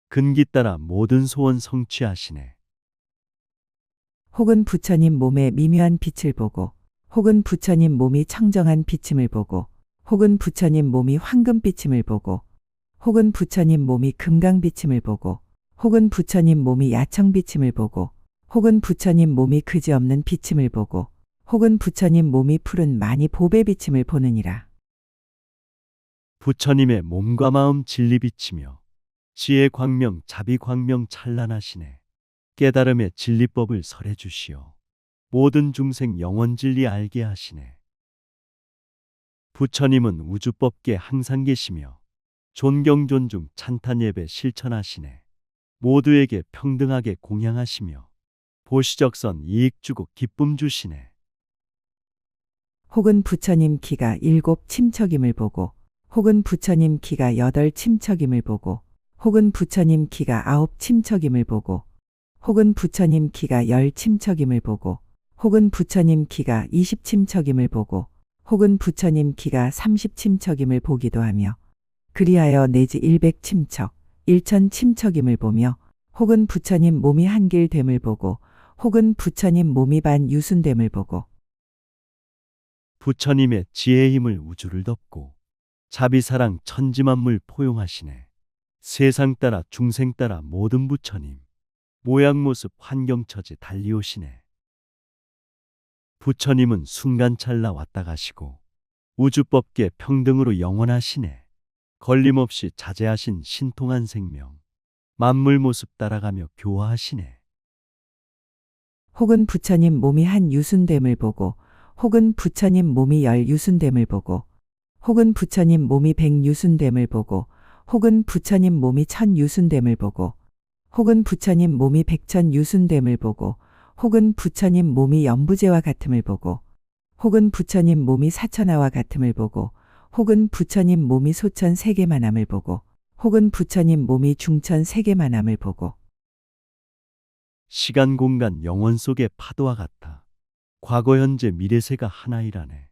근기 따라 모든 소원 성취하시네. 혹은 부처님 몸의 미묘한 빛을 보고 혹은 부처님 몸이 청정한 비침을 보고 혹은 부처님 몸이 황금비침을 보고 혹은 부처님 몸이 금강비침을 보고 혹은 부처님 몸이 야청비침을 보고 혹은 부처님 몸이 그지없는 비침을 보고 혹은 부처님 몸이 푸른 많이 보배 비침을 보느니라. 부처님의 몸과 마음 진리 비치며 지혜 광명 자비 광명 찬란하시네. 깨달음의 진리법을 설해 주시어 모든 중생 영원 진리 알게 하시네. 부처님은 우주법계 항상 계시며 존경 존중 찬탄 예배 실천하시네. 모두에게 평등하게 공양하시며 보시적선 이익 주고 기쁨 주시네. 혹은 부처님 키가 7 침척임을 보고 혹은 부처님 키가 8 침척임을 보고 혹은 부처님 키가 9 침척임을 보고 혹은 부처님 키가 10 침척임을 보고 혹은 부처님 키가 20 침척임을 보고 혹은 부처님 키가 30 침척임을 보기도 하며 그리하여 내지 100 침척, 1000 침척임을 보며 혹은 부처님 몸이 한길 됨을 보고 혹은 부처님 몸이 반 유순됨을 보고 부처님의 지혜의 힘을 우주를 덮고 자비사랑 천지만물 포용하시네. 세상 따라 중생 따라 모든 부처님 모양 모습 환경처지 달리오시네. 부처님은 순간찰나 왔다 가시고 우주법계 평등으로 영원하시네. 걸림없이 자제하신 신통한 생명 만물 모습 따라가며 교화하시네. 혹은 부처님 몸이 한 유순됨을 보고 혹은 부처님 몸이 10 유순됨을 보고 혹은 부처님 몸이 100 유순됨을 보고 혹은 부처님 몸이 1000 유순됨을 보고 혹은 부처님 몸이 100,000 유순됨을 보고 혹은 부처님 몸이 연부제와 같음을 보고 혹은 부처님 몸이 사천하와 같음을 보고 혹은 부처님 몸이 소천 세계만함을 보고 혹은 부처님 몸이 중천 세계만함을 보고 시간 공간 영원 속의 파도와 같아 과거 현재 미래세가 하나이라네.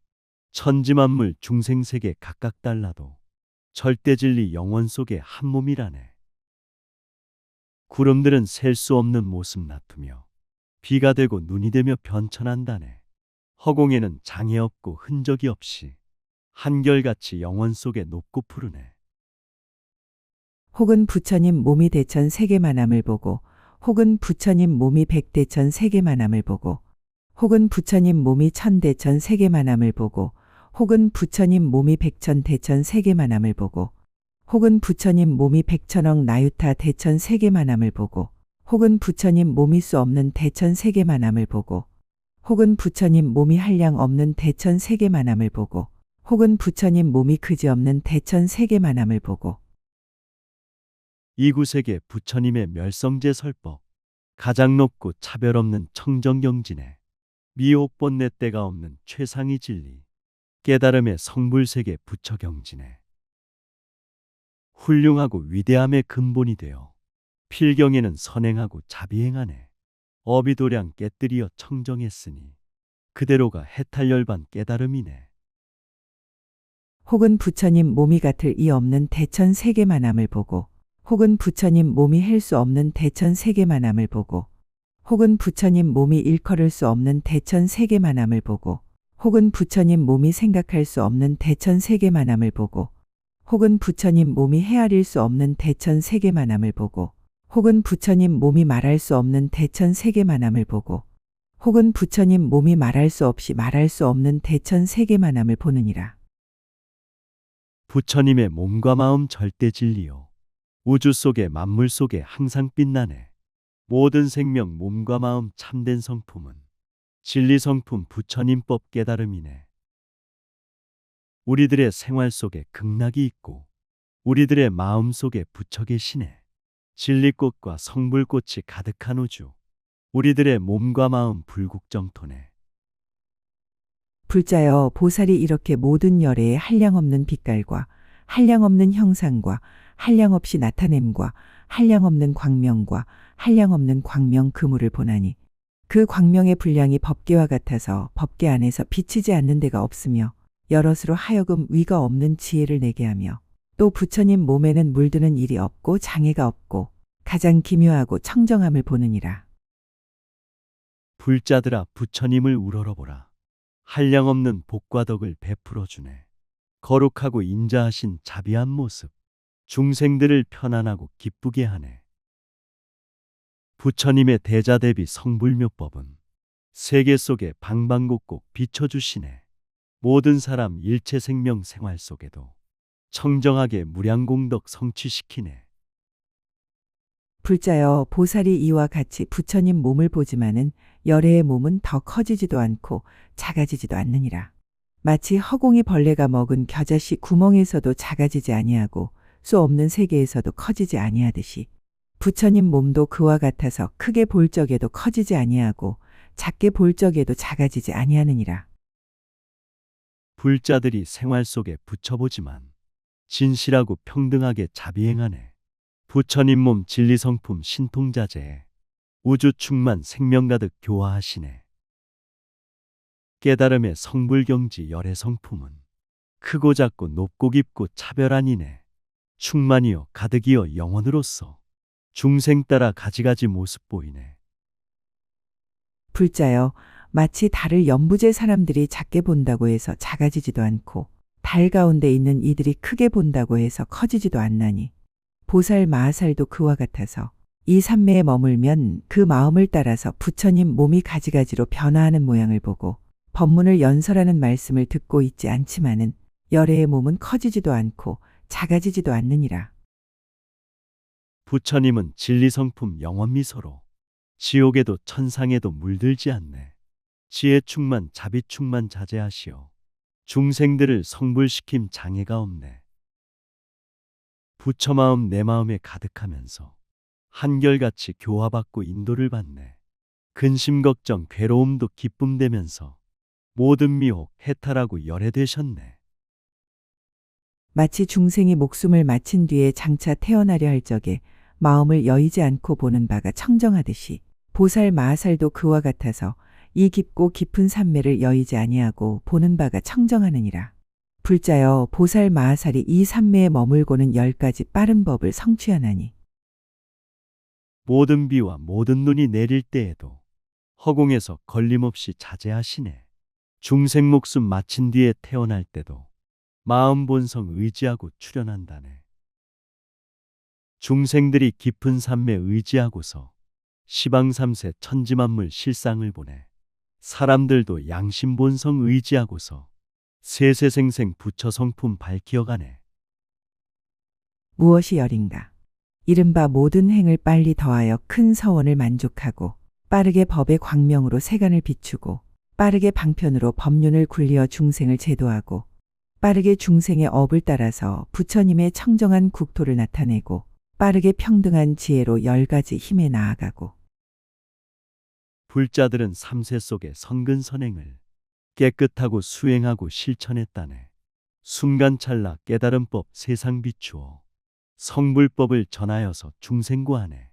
천지만물 중생세계 각각 달라도 절대 진리 영원 속의 한 몸이라네. 구름들은 셀 수 없는 모습 나투며 비가 되고 눈이 되며 변천한다네. 허공에는 장애 없고 흔적이 없이 한결같이 영원 속에 높고 푸르네. 혹은 부처님 몸이 대천 세계만함을 보고 혹은 부처님 몸이 백대천 세계만함을 보고 혹은 부처님 몸이 천대천 세계만함을 보고 혹은 부처님 몸이 백천 대천 세계만함을 보고 혹은 부처님 몸이 백천억 나유타 대천 세계만함을 보고 혹은 부처님 몸이 수 없는 대천 세계만함을 보고 혹은 부처님 몸이 한량 없는 대천 세계만함을 보고 혹은 부처님 몸이 그지없는 대천 세계만함을 보고 이구세계 부처님의 멸성제 설법 가장 높고 차별 없는 청정경진에 미혹본내 때가 없는 최상의 진리 깨달음의 성불세계 부처경진에 훌륭하고 위대함의 근본이 되어 필경에는 선행하고 자비행하네. 어비도량 깨뜨리어 청정했으니 그대로가 해탈열반 깨달음이네. 혹은 부처님 몸이 같을 이 없는 대천 세계만함을 보고 혹은 부처님 몸이 헬 수 없는 대천 세계만함을 보고 혹은 부처님 몸이 일컬을 수 없는 대천 세계만함을 보고 혹은 부처님 몸이 생각할 수 없는 대천 세계만함을 보고 혹은 부처님 몸이 헤아릴 수 없는 대천 세계만함을 보고 혹은 부처님 몸이 말할 수 없는 대천 세계만함을 보고 혹은 부처님 몸이 말할 수 없이 말할 수 없는 대천 세계만함을 보느니라. 부처님의 몸과 마음 절대 진리요. 우주 속에 만물 속에 항상 빛나네. 모든 생명 몸과 마음 참된 성품은 진리 성품 부처님법 깨달음이네. 우리들의 생활 속에 극락이 있고 우리들의 마음 속에 부처 계시네. 진리꽃과 성불꽃이 가득한 우주. 우리들의 몸과 마음 불국정토네. 불자여 보살이 이렇게 모든 열애의 한량없는 빛깔과 한량없는 형상과 한량없이 나타냄과 한량없는 광명과 한량없는 광명 그물을 보나니 그 광명의 분량이 법계와 같아서 법계 안에서 비치지 않는 데가 없으며 여럿으로 하여금 위가 없는 지혜를 내게 하며 또 부처님 몸에는 물드는 일이 없고 장애가 없고 가장 기묘하고 청정함을 보느니라. 불자들아 부처님을 우러러보라. 한량없는 복과 덕을 베풀어 주네. 거룩하고 인자하신 자비한 모습. 중생들을 편안하고 기쁘게 하네. 부처님의 대자대비 성불묘법은 세계 속에 방방곡곡 비춰주시네. 모든 사람 일체 생명 생활 속에도 청정하게 무량공덕 성취시키네. 불자여 보살이 이와 같이 부처님 몸을 보지만은 열애의 몸은 더 커지지도 않고 작아지지도 않느니라. 마치 허공이 벌레가 먹은 겨자씨 구멍에서도 작아지지 아니하고 수 없는 세계에서도 커지지 아니하듯이 부처님 몸도 그와 같아서 크게 볼 적에도 커지지 아니하고 작게 볼 적에도 작아지지 아니하느니라. 불자들이 생활 속에 부처보지만 진실하고 평등하게 자비행하네. 부처님 몸 진리성품 신통자재에 우주 충만 생명 가득 교화하시네. 깨달음의 성불경지 열의 성품은 크고 작고 높고 깊고 차별아니네. 충만이요 가득이요 영원으로서 중생 따라 가지가지 모습 보이네. 불자여 마치 달을 연부제 사람들이 작게 본다고 해서 작아지지도 않고 달 가운데 있는 이들이 크게 본다고 해서 커지지도 않나니 보살 마하살도 그와 같아서 이 삼매에 머물면 그 마음을 따라서 부처님 몸이 가지가지로 변화하는 모양을 보고 법문을 연설하는 말씀을 듣고 있지 않지만은 열애의 몸은 커지지도 않고 작아지지도 않느니라. 부처님은 진리성품 영원미소로 지옥에도 천상에도 물들지 않네. 지혜 충만 자비 충만 자제하시오. 중생들을 성불시킴 장애가 없네. 부처 마음 내 마음에 가득하면서 한결같이 교화받고 인도를 받네. 근심 걱정 괴로움도 기쁨 되면서 모든 미혹 해탈하고 열애되셨네. 마치 중생이 목숨을 마친 뒤에 장차 태어나려 할 적에 마음을 여의지 않고 보는 바가 청정하듯이 보살 마하살도 그와 같아서 이 깊고 깊은 삼매를 여의지 아니하고 보는 바가 청정하느니라. 불자여 보살 마하살이 이 삼매에 머물고는 10가지 빠른 법을 성취하나니 모든 비와 모든 눈이 내릴 때에도 허공에서 걸림없이 자제하시네. 중생 목숨 마친 뒤에 태어날 때도 마음 본성 의지하고 출현한다네. 중생들이 깊은 삶에 의지하고서 시방삼세 천지만물 실상을 보내. 사람들도 양심 본성 의지하고서 세세생생 부처 성품 밝히어가네. 무엇이 열인가? 이른바 모든 행을 빨리 더하여 큰 서원을 만족하고 빠르게 법의 광명으로 세간을 비추고 빠르게 방편으로 법륜을 굴리어 중생을 제도하고 빠르게 중생의 업을 따라서 부처님의 청정한 국토를 나타내고 빠르게 평등한 지혜로 10가지 힘에 나아가고 불자들은 삼세 속의 선근선행을 깨끗하고 수행하고 실천했다네. 순간찰나 깨달음법 세상 비추어 성불법을 전하여서 중생구하네.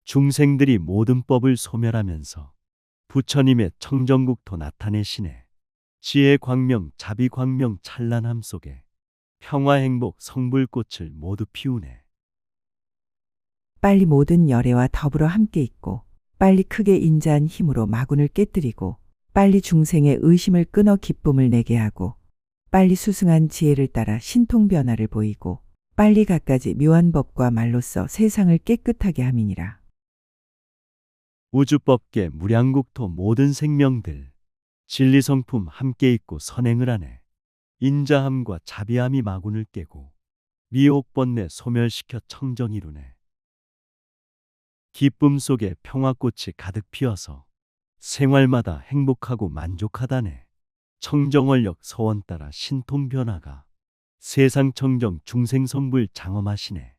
중생들이 모든 법을 소멸하면서 부처님의 청정국토 나타내시네. 지혜 광명, 자비 광명 찬란함 속에 평화 행복 성불꽃을 모두 피우네. 빨리 모든 열애와 더불어 함께 있고 빨리 크게 인자한 힘으로 마군을 깨뜨리고 빨리 중생의 의심을 끊어 기쁨을 내게 하고 빨리 수승한 지혜를 따라 신통 변화를 보이고 빨리 갖가지 묘한 법과 말로써 세상을 깨끗하게 함이니라. 우주법계 무량국토 모든 생명들 진리성품 함께 있고 선행을 하네. 인자함과 자비함이 마군을 깨고 미혹 번뇌 소멸시켜 청정 이루네. 기쁨 속에 평화꽃이 가득 피어서 생활마다 행복하고 만족하다네. 청정원력 서원 따라 신통 변화가 세상 청정 중생성불 장엄하시네.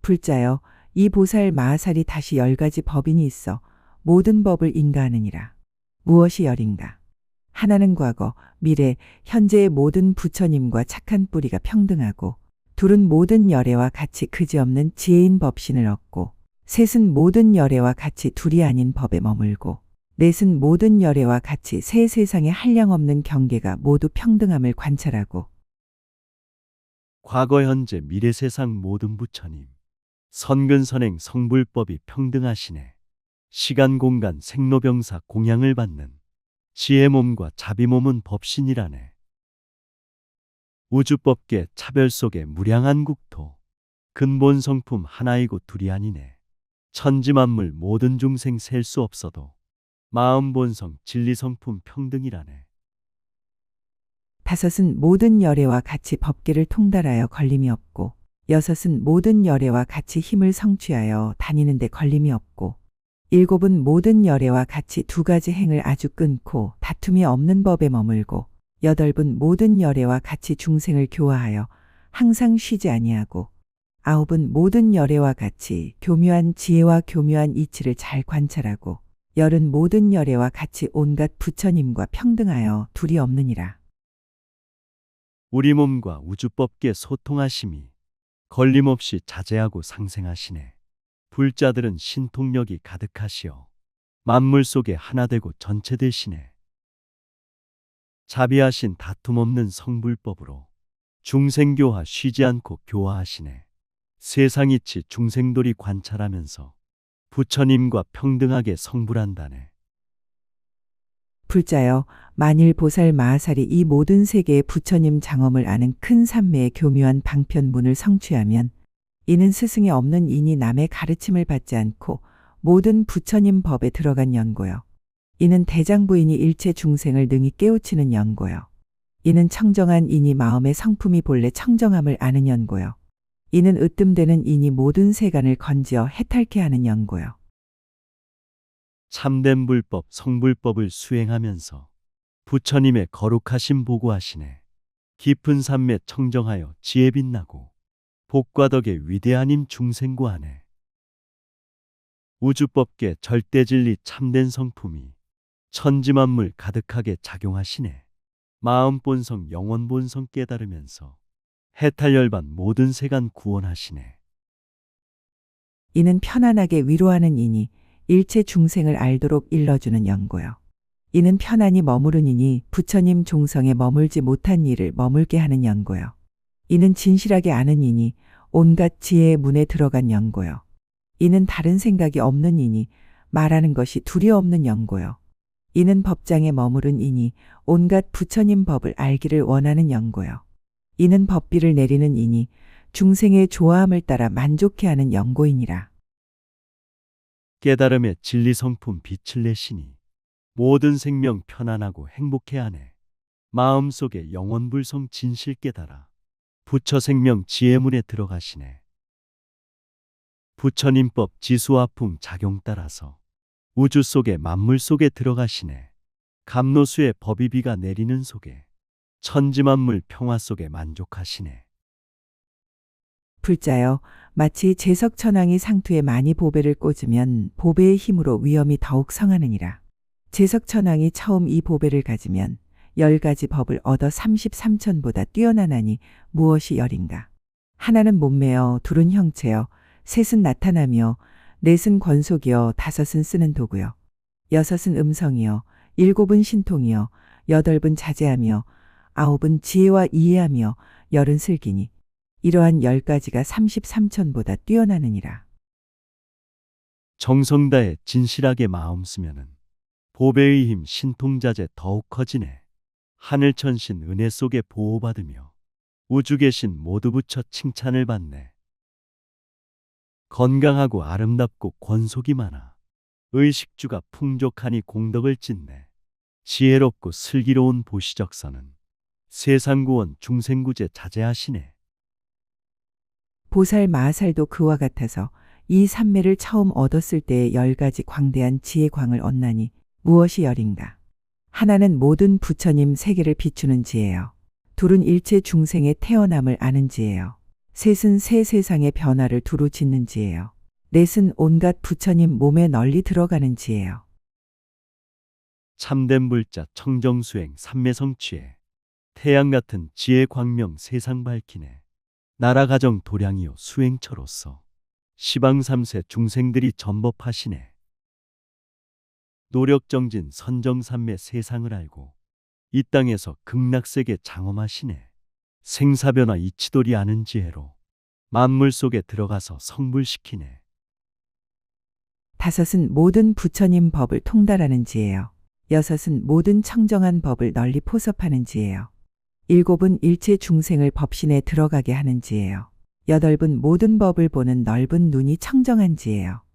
불자여 이 보살 마하살이 다시 10가지 법인이 있어 모든 법을 인가하느니라. 무엇이 열인가? 하나는 과거, 미래, 현재의 모든 부처님과 착한 뿌리가 평등하고 둘은 모든 열애와 같이 그지없는 지혜인 법신을 얻고 셋은 모든 열애와 같이 둘이 아닌 법에 머물고 넷은 모든 열애와 같이 새 세상에 한량없는 경계가 모두 평등함을 관찰하고 과거 현재 미래 세상 모든 부처님 선근선행 성불법이 평등하시네. 시간 공간 생로병사 공양을 받는 지혜 몸과 자비 몸은 법신이라네. 우주법계 차별 속에 무량한 국토 근본 성품 하나이고 둘이 아니네. 천지만물 모든 중생 셀 수 없어도 마음 본성 진리 성품 평등이라네. 다섯은 모든 열애와 같이 법계를 통달하여 걸림이 없고 여섯은 모든 열애와 같이 힘을 성취하여 다니는 데 걸림이 없고 일곱은 모든 열애와 같이 2가지 행을 아주 끊고 다툼이 없는 법에 머물고 여덟은 모든 열애와 같이 중생을 교화하여 항상 쉬지 아니하고 아홉은 모든 열애와 같이 교묘한 지혜와 교묘한 이치를 잘 관찰하고 열은 모든 열애와 같이 온갖 부처님과 평등하여 둘이 없느니라. 우리 몸과 우주법계 소통하심이 걸림없이 자제하고 상생하시네. 불자들은 신통력이 가득하시어 만물 속에 하나 되고 전체 되시네. 자비하신 다툼 없는 성불법으로 중생교화 쉬지 않고 교화하시네. 세상이치 중생돌이 관찰하면서 부처님과 평등하게 성불한다네. 불자여 만일 보살 마하살이 이 모든 세계의 부처님 장엄을 아는 큰 삼매의 교묘한 방편문을 성취하면 이는 스승이 없는 이니 남의 가르침을 받지 않고 모든 부처님 법에 들어간 연고요. 이는 대장부인이 일체 중생을 능히 깨우치는 연고요. 이는 청정한 이니 마음의 성품이 본래 청정함을 아는 연고요. 이는 으뜸되는 이니 모든 세간을 건지어 해탈케 하는 연고요. 참된 불법 성불법을 수행하면서 부처님의 거룩하심 보고하시네. 깊은 산매 청정하여 지혜 빛나고 복과 덕의 위대한 힘 중생구하네. 우주법계 절대진리 참된 성품이 천지만물 가득하게 작용하시네. 마음 본성 영원 본성 깨달으면서 해탈열반 모든 세간 구원하시네. 이는 편안하게 위로하는 이니 일체 중생을 알도록 일러주는 연고요. 이는 편안히 머무르니니 부처님 종성에 머물지 못한 이를 머물게 하는 연고요. 이는 진실하게 아는 이니 온갖 지혜의 문에 들어간 연고요. 이는 다른 생각이 없는 이니 말하는 것이 둘이 없는 연고요. 이는 법장에 머무른 이니 온갖 부처님 법을 알기를 원하는 연고요. 이는 법비를 내리는 이니 중생의 좋아함을 따라 만족해 하는 연고이니라. 깨달음의 진리 성품 빛을 내시니 모든 생명 편안하고 행복해 하네. 마음속에 영원불성 진실 깨달아 부처 생명 지혜문에 들어가시네. 부처님법 지수화풍 작용 따라서 우주 속에 만물 속에 들어가시네. 감노수의 법이비가 내리는 속에 천지만물 평화 속에 만족하시네. 불자여, 마치 제석천왕이 상투에 많이 보배를 꽂으면 보배의 힘으로 위엄이 더욱 성하느니라. 제석천왕이 처음 이 보배를 가지면 10가지 법을 얻어 33천보다 뛰어나나니 무엇이 열인가. 하나는 몸매여, 둘은 형체여, 셋은 나타나며, 넷은 권속이여, 다섯은 쓰는 도구여, 여섯은 음성이여, 일곱은 신통이여, 여덟은 자제하며, 아홉은 지혜와 이해하며, 열은 슬기니 이러한 10가지가 33천보다 뛰어나느니라. 정성 다해 진실하게 마음 쓰면은 보배의 힘 신통자재 더욱 커지네. 하늘천신 은혜 속에 보호받으며 우주 계신 모두 부처 칭찬을 받네. 건강하고 아름답고 권속이 많아 의식주가 풍족하니 공덕을 찢네. 지혜롭고 슬기로운 보시적선은 세상구원 중생구제 자제하시네. 보살 마하살도 그와 같아서 이 삼매를 처음 얻었을 때의 10가지 광대한 지혜광을 얻나니 무엇이 열인가. 하나는 모든 부처님 세계를 비추는 지혜요. 둘은 일체 중생의 태어남을 아는 지혜요. 셋은 새 세상의 변화를 두루 짓는 지혜요. 넷은 온갖 부처님 몸에 널리 들어가는 지혜요. 참된 불자 청정수행 삼매성취에 태양 같은 지혜 광명 세상 밝히네. 나라 가정 도량이요 수행처로서 시방 삼세 중생들이 전법하시네. 노력정진 선정삼매 세상을 알고 이 땅에서 극락세계 장엄하시네. 생사변화 이치돌이 아는 지혜로 만물 속에 들어가서 성불시키네. 다섯은 모든 부처님 법을 통달하는 지혜요. 여섯은 모든 청정한 법을 널리 포섭하는 지혜요. 일곱은 일체 중생을 법신에 들어가게 하는 지혜요. 여덟은 모든 법을 보는 넓은 눈이 청정한 지혜요.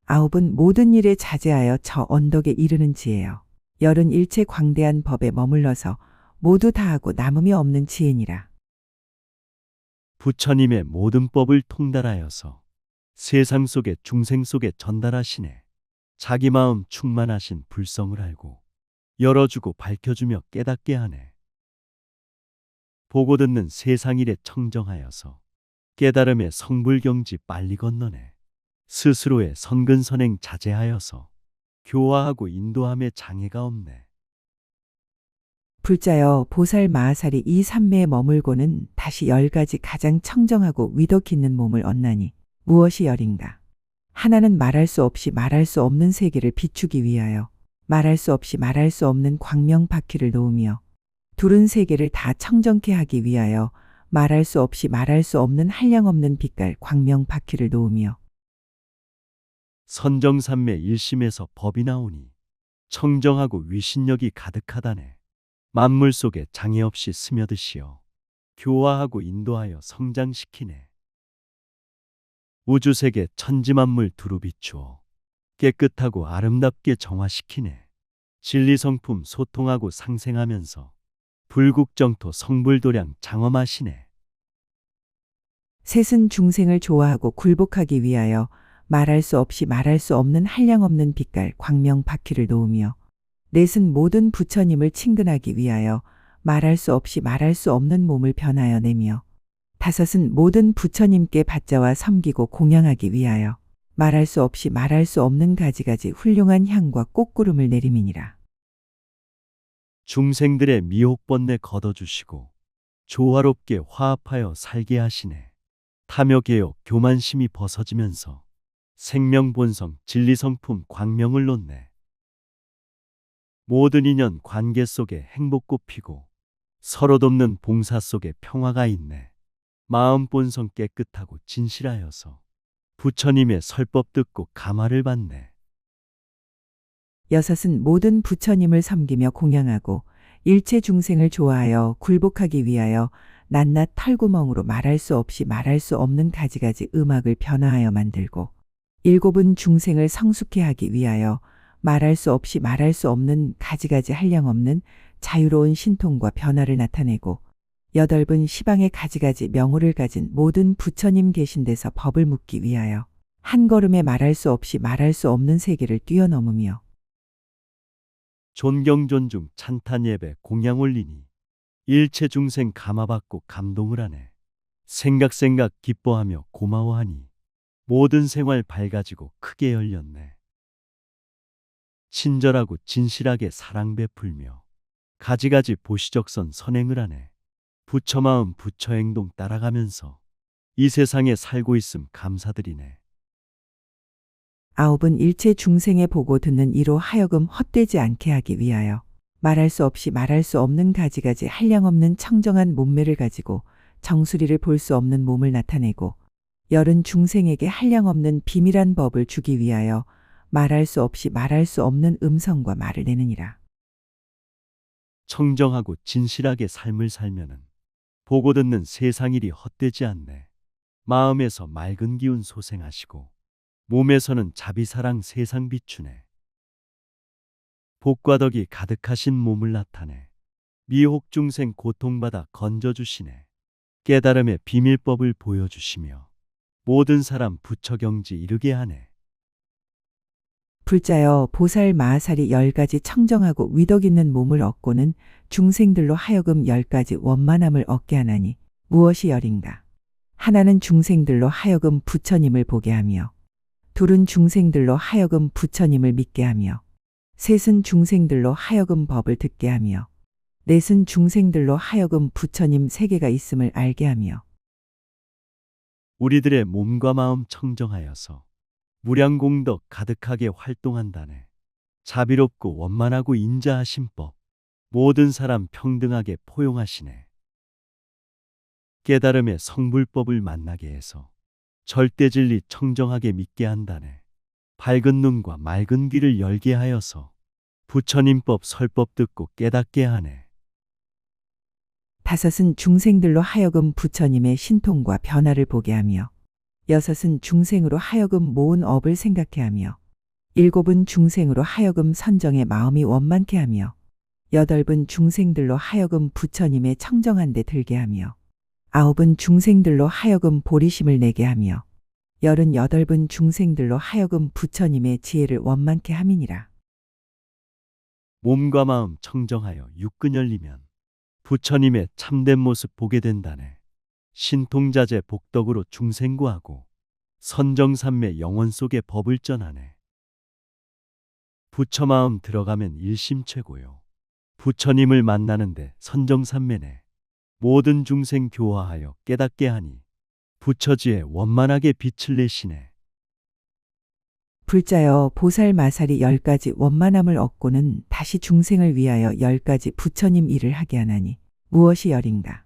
아홉은 모든 일에 자제하여 저 언덕에 이르는 지혜요. 열은 일체 광대한 법에 머물러서 모두 다하고 남음이 없는 지혜니라. 부처님의 모든 법을 통달하여서 세상 속에 중생 속에 전달하시네. 자기 마음 충만하신 불성을 알고 열어주고 밝혀주며 깨닫게 하네. 보고 듣는 세상 일에 청정하여서 깨달음의 성불경지 빨리 건너네. 스스로의 선근선행 자제하여서 교화하고 인도함에 장애가 없네. 불자여, 보살 마하살이 이 삼매에 머물고는 다시 10가지 가장 청정하고 위덕 있는 몸을 얻나니 무엇이 열인가. 하나는 말할 수 없이 말할 수 없는 세계를 비추기 위하여 말할 수 없이 말할 수 없는 광명 바퀴를 놓으며, 둘은 세계를 다 청정케 하기 위하여 말할 수 없이 말할 수 없는 한량없는 빛깔 광명 바퀴를 놓으며, 선정삼매 일심에서 법이 나오니 청정하고 위신력이 가득하다네. 만물 속에 장애 없이 스며드시어 교화하고 인도하여 성장시키네. 우주세계 천지만물 두루 비추어 깨끗하고 아름답게 정화시키네. 진리성품 소통하고 상생하면서 불국정토 성불도량 장엄하시네. 셋은 중생을 좋아하고 굴복하기 위하여 말할 수 없이 말할 수 없는 한량없는 빛깔 광명 바퀴를 놓으며, 넷은 모든 부처님을 친근하기 위하여 말할 수 없이 말할 수 없는 몸을 변하여 내며, 다섯은 모든 부처님께 받자와 섬기고 공양하기 위하여 말할 수 없이 말할 수 없는 가지가지 훌륭한 향과 꽃구름을 내림이니라. 중생들의 미혹번뇌 걷어주시고 조화롭게 화합하여 살게 하시네. 탐욕개욕 교만심이 벗어지면서 생명본성 진리성품 광명을 놓네. 모든 인연 관계 속에 행복 꽃피고 서로 돕는 봉사 속에 평화가 있네. 마음 본성 깨끗하고 진실하여서 부처님의 설법 듣고 감화를 받네. 여섯은 모든 부처님을 섬기며 공양하고 일체 중생을 좋아하여 굴복하기 위하여 낱낱 털구멍으로 말할 수 없이 말할 수 없는 가지가지 음악을 변화하여 만들고 일곱은 중생을 성숙해 하기 위하여 말할 수 없이 말할 수 없는 가지가지 한량없는 자유로운 신통과 변화를 나타내고 여덟은 시방의 가지가지 명호를 가진 모든 부처님 계신 데서 법을 묻기 위하여 한 걸음에 말할 수 없이 말할 수 없는 세계를 뛰어넘으며 존경 존중 찬탄 예배 공양 올리니 일체 중생 감화받고 감동을 하네. 생각 기뻐하며 고마워하니 모든 생활 밝아지고 크게 열렸네. 친절하고 진실하게 사랑 베풀며 가지가지 보시적선 선행을 하네. 부처 마음 부처 행동 따라가면서 이 세상에 살고 있음 감사드리네. 아홉은 일체 중생의 보고 듣는 이로 하여금 헛되지 않게 하기 위하여 말할 수 없이 말할 수 없는 가지가지 한량없는 청정한 몸매를 가지고 정수리를 볼 수 없는 몸을 나타내고 열은 중생에게 한량없는 비밀한 법을 주기 위하여 말할 수 없이 말할 수 없는 음성과 말을 내느니라. 청정하고 진실하게 삶을 살면은 보고 듣는 세상 일이 헛되지 않네. 마음에서 맑은 기운 소생하시고 몸에서는 자비사랑 세상 비추네. 복과 덕이 가득하신 몸을 나타내 미혹 중생 고통받아 건져주시네. 깨달음의 비밀법을 보여주시며 모든 사람 부처경지 이르게 하네. 불자여 보살 마하살이 10가지 청정하고 위덕 있는 몸을 얻고는 중생들로 하여금 10가지 원만함을 얻게 하나니 무엇이 열인가? 하나는 중생들로 하여금 부처님을 보게 하며 둘은 중생들로 하여금 부처님을 믿게 하며 셋은 중생들로 하여금 법을 듣게 하며 넷은 중생들로 하여금 부처님 세계가 있음을 알게 하며 우리들의 몸과 마음 청정하여서 무량공덕 가득하게 활동한다네. 자비롭고 원만하고 인자하신 법 모든 사람 평등하게 포용하시네. 깨달음의 성불법을 만나게 해서 절대 진리 청정하게 믿게 한다네. 밝은 눈과 맑은 귀를 열게 하여서 부처님법 설법 듣고 깨닫게 하네. 다섯은 중생들로 하여금 부처님의 신통과 변화를 보게 하며 여섯은 중생으로 하여금 모은 업을 생각해 하며 일곱은 중생으로 하여금 선정의 마음이 원만케 하며 여덟은 중생들로 하여금 부처님의 청정한 데 들게 하며 아홉은 중생들로 하여금 보리심을 내게 하며 열은 여덟은 중생들로 하여금 부처님의 지혜를 원만케 함이니라. 몸과 마음 청정하여 육근 열리면 부처님의 참된 모습 보게 된다네. 신통자재 복덕으로 중생구하고 선정삼매 영원 속의 법을 전하네. 부처 마음 들어가면 일심최고요. 부처님을 만나는데 선정삼매네. 모든 중생 교화하여 깨닫게 하니 부처지에 원만하게 빛을 내시네. 불자여 보살 마살이 10가지 원만함을 얻고는 다시 중생을 위하여 10가지 부처님 일을 하게 하나니 무엇이 열인가?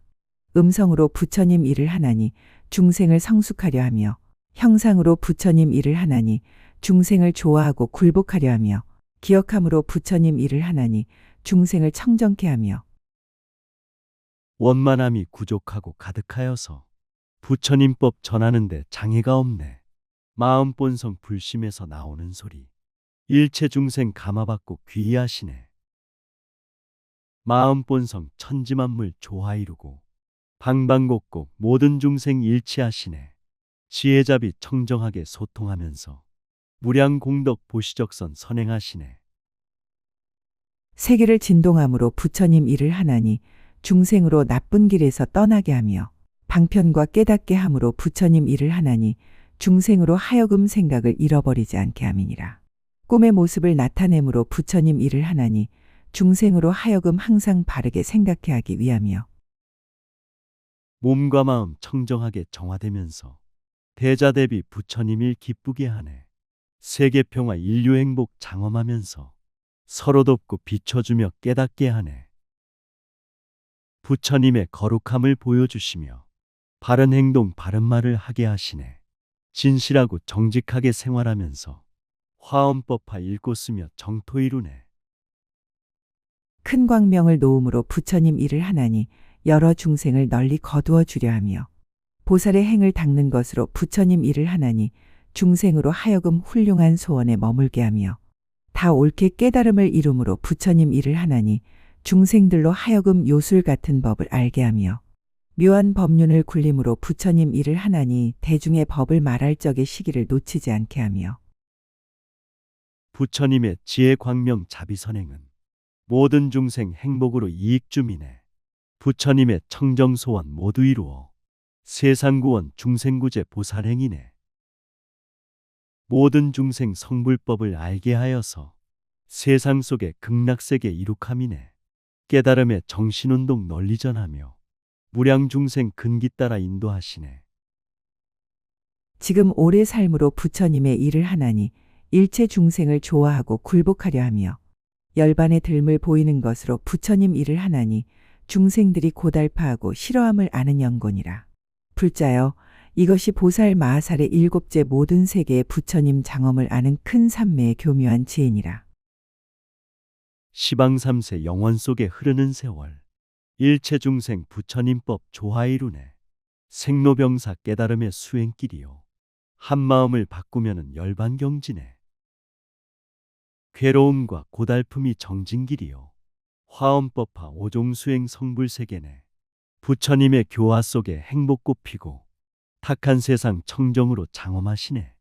음성으로 부처님 일을 하나니 중생을 성숙하려 하며 형상으로 부처님 일을 하나니 중생을 좋아하고 굴복하려 하며 기억함으로 부처님 일을 하나니 중생을 청정케 하며 원만함이 부족하고 가득하여서 부처님법 전하는데 장애가 없네. 마음 본성 불심에서 나오는 소리 일체 중생 감화받고 귀의하시네. 마음 본성 천지만물 조화 이루고 방방곡곡 모든 중생 일치하시네. 지혜자비 청정하게 소통하면서 무량공덕 보시적선 선행하시네. 세계를 진동함으로 부처님 일을 하나니 중생으로 나쁜 길에서 떠나게 하며 방편과 깨닫게 함으로 부처님 일을 하나니 중생으로 하여금 생각을 잃어버리지 않게 함이니라. 꿈의 모습을 나타내므로 부처님 일을 하나니 중생으로 하여금 항상 바르게 생각해 하기 위하며 몸과 마음 청정하게 정화되면서 대자대비 부처님 일 기쁘게 하네. 세계 평화 인류 행복 장엄하면서 서로 돕고 비춰주며 깨닫게 하네. 부처님의 거룩함을 보여주시며 바른 행동 바른 말을 하게 하시네. 진실하고 정직하게 생활하면서 화엄법화 읽고 쓰며 정토 이루네. 큰 광명을 놓음으로 부처님 일을 하나니 여러 중생을 널리 거두어 주려 하며 보살의 행을 닦는 것으로 부처님 일을 하나니 중생으로 하여금 훌륭한 소원에 머물게 하며 다 옳게 깨달음을 이룸으로 부처님 일을 하나니 중생들로 하여금 요술 같은 법을 알게 하며 묘한 법륜을 굴림으로 부처님 일을 하나니 대중의 법을 말할 적의 시기를 놓치지 않게 하며 부처님의 지혜 광명 자비선행은 모든 중생 행복으로 이익 줌이네. 부처님의 청정소원 모두 이루어 세상구원 중생구제 보살행이네. 모든 중생 성불법을 알게 하여서 세상 속의 극락세계 이룩함이네. 깨달음의 정신운동 널리 전하며 무량 중생 근기 따라 인도하시네. 지금 오래 삶으로 부처님의 일을 하나니 일체 중생을 좋아하고 굴복하려 하며 열반의 들물 보이는 것으로 부처님 일을 하나니 중생들이 고달파하고 싫어함을 아는 연곤이라. 불자여 이것이 보살 마하살의 일곱째 모든 세계의 부처님 장엄을 아는 큰 삼매의 교묘한 지혜니라. 시방삼세 영원 속에 흐르는 세월 일체 중생 부처님법 조화이루네. 생로병사 깨달음의 수행길이요 한 마음을 바꾸면은 열반경지네. 괴로움과 고달픔이 정진길이요 화엄법화 오종수행 성불세계네. 부처님의 교화 속에 행복 꽃피고 탁한 세상 청정으로 장엄하시네.